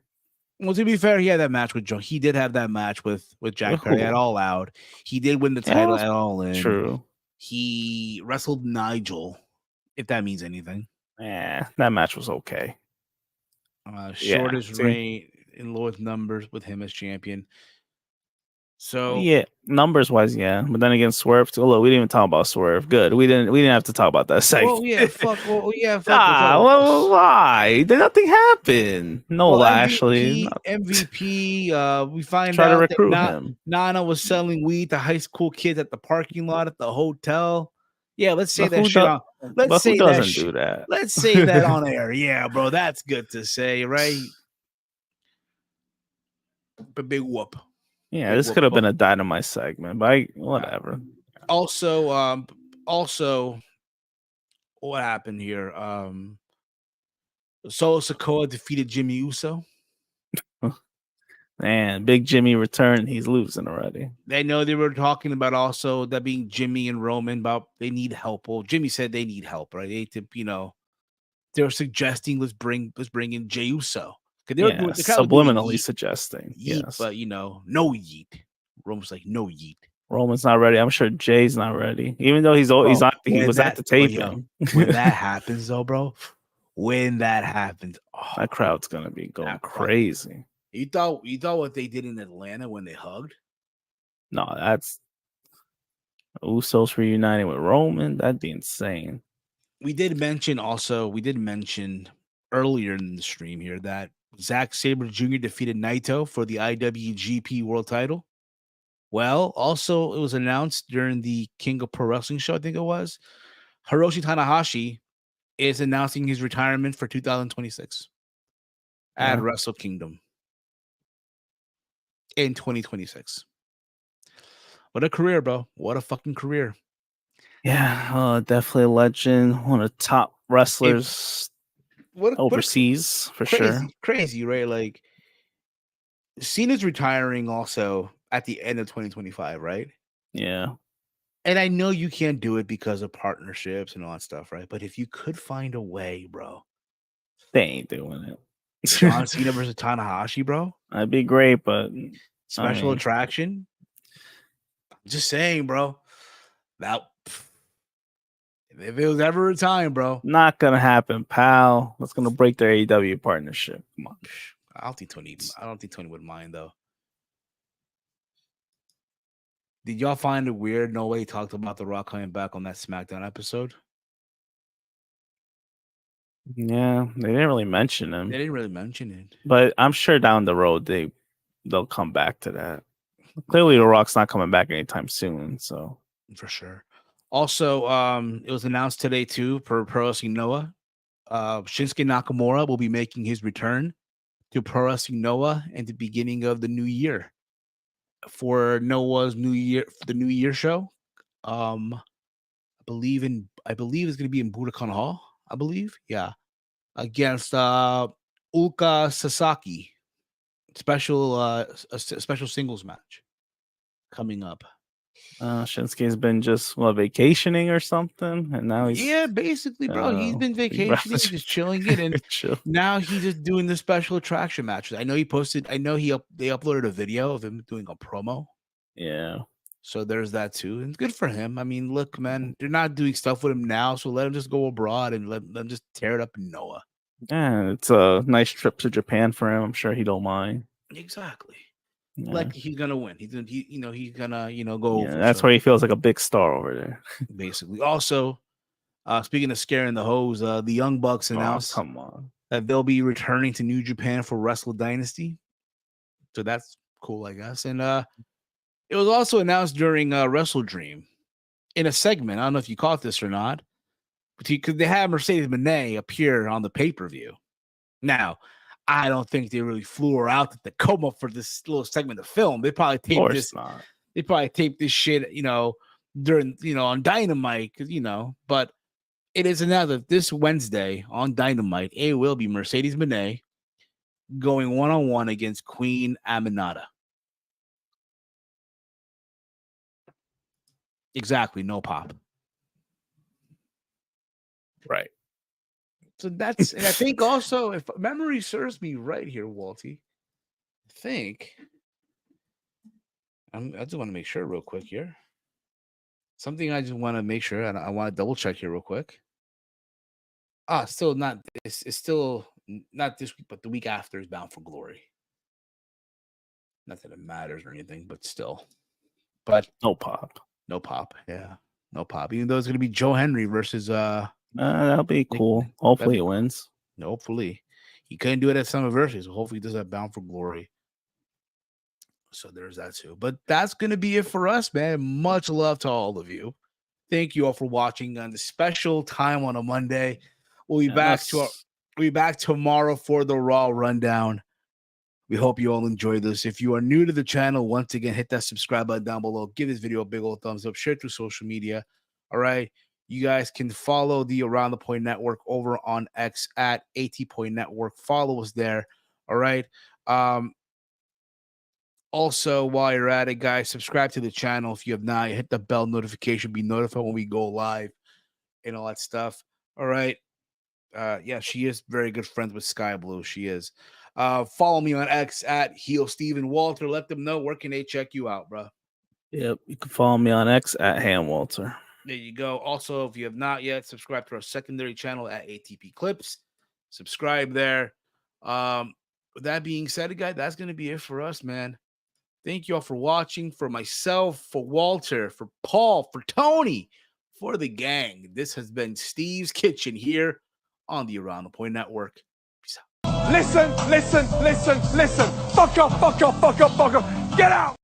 Well, to be fair, he had that match with Joe. He did have that match with Jack Perry at All Out. He did win the title at All In. True. He wrestled Nigel, if that means anything. Yeah, that match was okay. Shortest reign in lowest numbers with him as champion. So yeah, numbers wise, yeah. But then again, Swerve too. Look, we didn't even talk about Swerve. Good. We didn't have to talk about that segment. Fuck. Why? Nothing happened. No Lashley. MVP. We find Try out to recruit that him. Nana was selling weed to high school kids at the parking lot at the hotel. Yeah, let's say But that shit on. Let's say who doesn't do that. Let's say that on air. Yeah, bro, that's good to say, right? But big whoop. Yeah, this could have been a Dynamite segment, but whatever. Also, what happened here? Solo Sikoa defeated Jimmy Uso. Man, Big Jimmy returned. He's losing already. I know they were talking about also that being Jimmy and Roman about they need help. Well, Jimmy said they need help, right? They were suggesting let's bring in Jey Uso. They were subliminally suggesting. Yeet, yes, but no yeet. Roman's like no yeet. Roman's not ready. I'm sure Jay's not ready, even though he was at the taping. When that happens, though, bro. When that happens, that crowd's gonna be going crazy. You thought what they did in Atlanta when they hugged? No, that's Usos reuniting with Roman. That'd be insane. We did mention earlier in the stream here that Zack Sabre Jr. defeated Naito for the IWGP World Title. Well, also it was announced during the King of Pro Wrestling show, I think it was, Hiroshi Tanahashi is announcing his retirement for 2026 at Wrestle Kingdom in 2026. What a career, bro. What a fucking career. Yeah, definitely a legend. One of the top wrestlers overseas, for sure. Crazy, right? Like, Cena's retiring also at the end of 2025, right? Yeah. And I know you can't do it because of partnerships and all that stuff, right? But if you could find a way, bro. They ain't doing it. John Cena versus Tanahashi, bro. That'd be great, but special attraction. Just saying, bro. That if it was ever a time, bro. Not gonna happen, pal. That's gonna break their AEW partnership. Come on. I don't think Tony would mind though. Did y'all find it weird? No way he talked about The Rock coming back on that SmackDown episode. Yeah, they didn't really mention him. They didn't really mention it. But I'm sure down the road they'll come back to that. Clearly The Rock's not coming back anytime soon, so for sure. Also, it was announced today too for Pro Wrestling Noah. Shinsuke Nakamura will be making his return to Pro Wrestling Noah at the beginning of the new year. For Noah's New Year show. I believe it's going to be in Budokan Hall, I believe. Yeah. Against Ulka Sasaki. A special singles match coming up. Shinsuke's been just vacationing or something, and now he's basically, bro. He's been vacationing, just chilling it, and now he's just doing the special attraction matches. I know they uploaded a video of him doing a promo. Yeah, so there's that too, and good for him. I mean, look, man, they're not doing stuff with him now, so let him just go abroad and let them just tear it up in Noah. Yeah, it's a nice trip to Japan for him. I'm sure he don't mind. Exactly. Yeah. Like he's gonna win. He's gonna go over. That's where he feels like a big star over there. Basically. Also, speaking of scaring the hoes, the Young Bucks announced that they'll be returning to New Japan for Wrestle Dynasty. So that's cool, I guess. And it was also announced during WrestleDream in a segment. I don't know if you caught this or not, because they had Mercedes Moné appear on the pay-per-view. Now, I don't think they really flew her out to Tacoma for this little segment of film. They probably taped this. Not. They probably taped this shit, during, on Dynamite, but it is announced that this Wednesday on Dynamite, it will be Mercedes Moné going one-on-one against Queen Aminata. Exactly, no pop. Right. So that's, and I think also, if memory serves me right here, Walty, I think, I just want to make sure real quick here. Something I just want to make sure, and I want to double check here real quick. Still not, it's still not this week, but the week after is Bound for Glory. Not that it matters or anything, but still. But no pop. No pop. Yeah. No pop. Even though it's going to be Joe Henry versus that'll be cool. Hopefully it wins. Hopefully. He couldn't do it at Summerversary, so hopefully he does that Bound for Glory. So there's that too. But that's going to be it for us, man. Much love to all of you. Thank you all for watching on the special time on a Monday. We'll be back tomorrow for the Raw Rundown. We hope you all enjoy this. If you are new to the channel, once again, hit that subscribe button down below. Give this video a big old thumbs up. Share it through social media. All right. You guys can follow the Around the Point Network over on X at AT-Point Network. Follow us there. All right. Also, while you're at it, guys, subscribe to the channel if you have not. Hit the bell notification. Be notified when we go live and all that stuff. All right. Yeah, she is very good friends with Sky Blue. She is. Follow me on X at Heel Steven Walter. Let them know where can they check you out, bro. Yep, you can follow me on X at Ham Walter. There you go. Also, if you have not yet, subscribe to our secondary channel at ATP Clips. Subscribe there. With that being said, guys, that's going to be it for us, man. Thank you all for watching. For myself, for Walter, for Paul, for Tony, for the gang. This has been Steve's Kitchen here on the Around the Point Network. Peace out. Listen. Fuck up. Get out.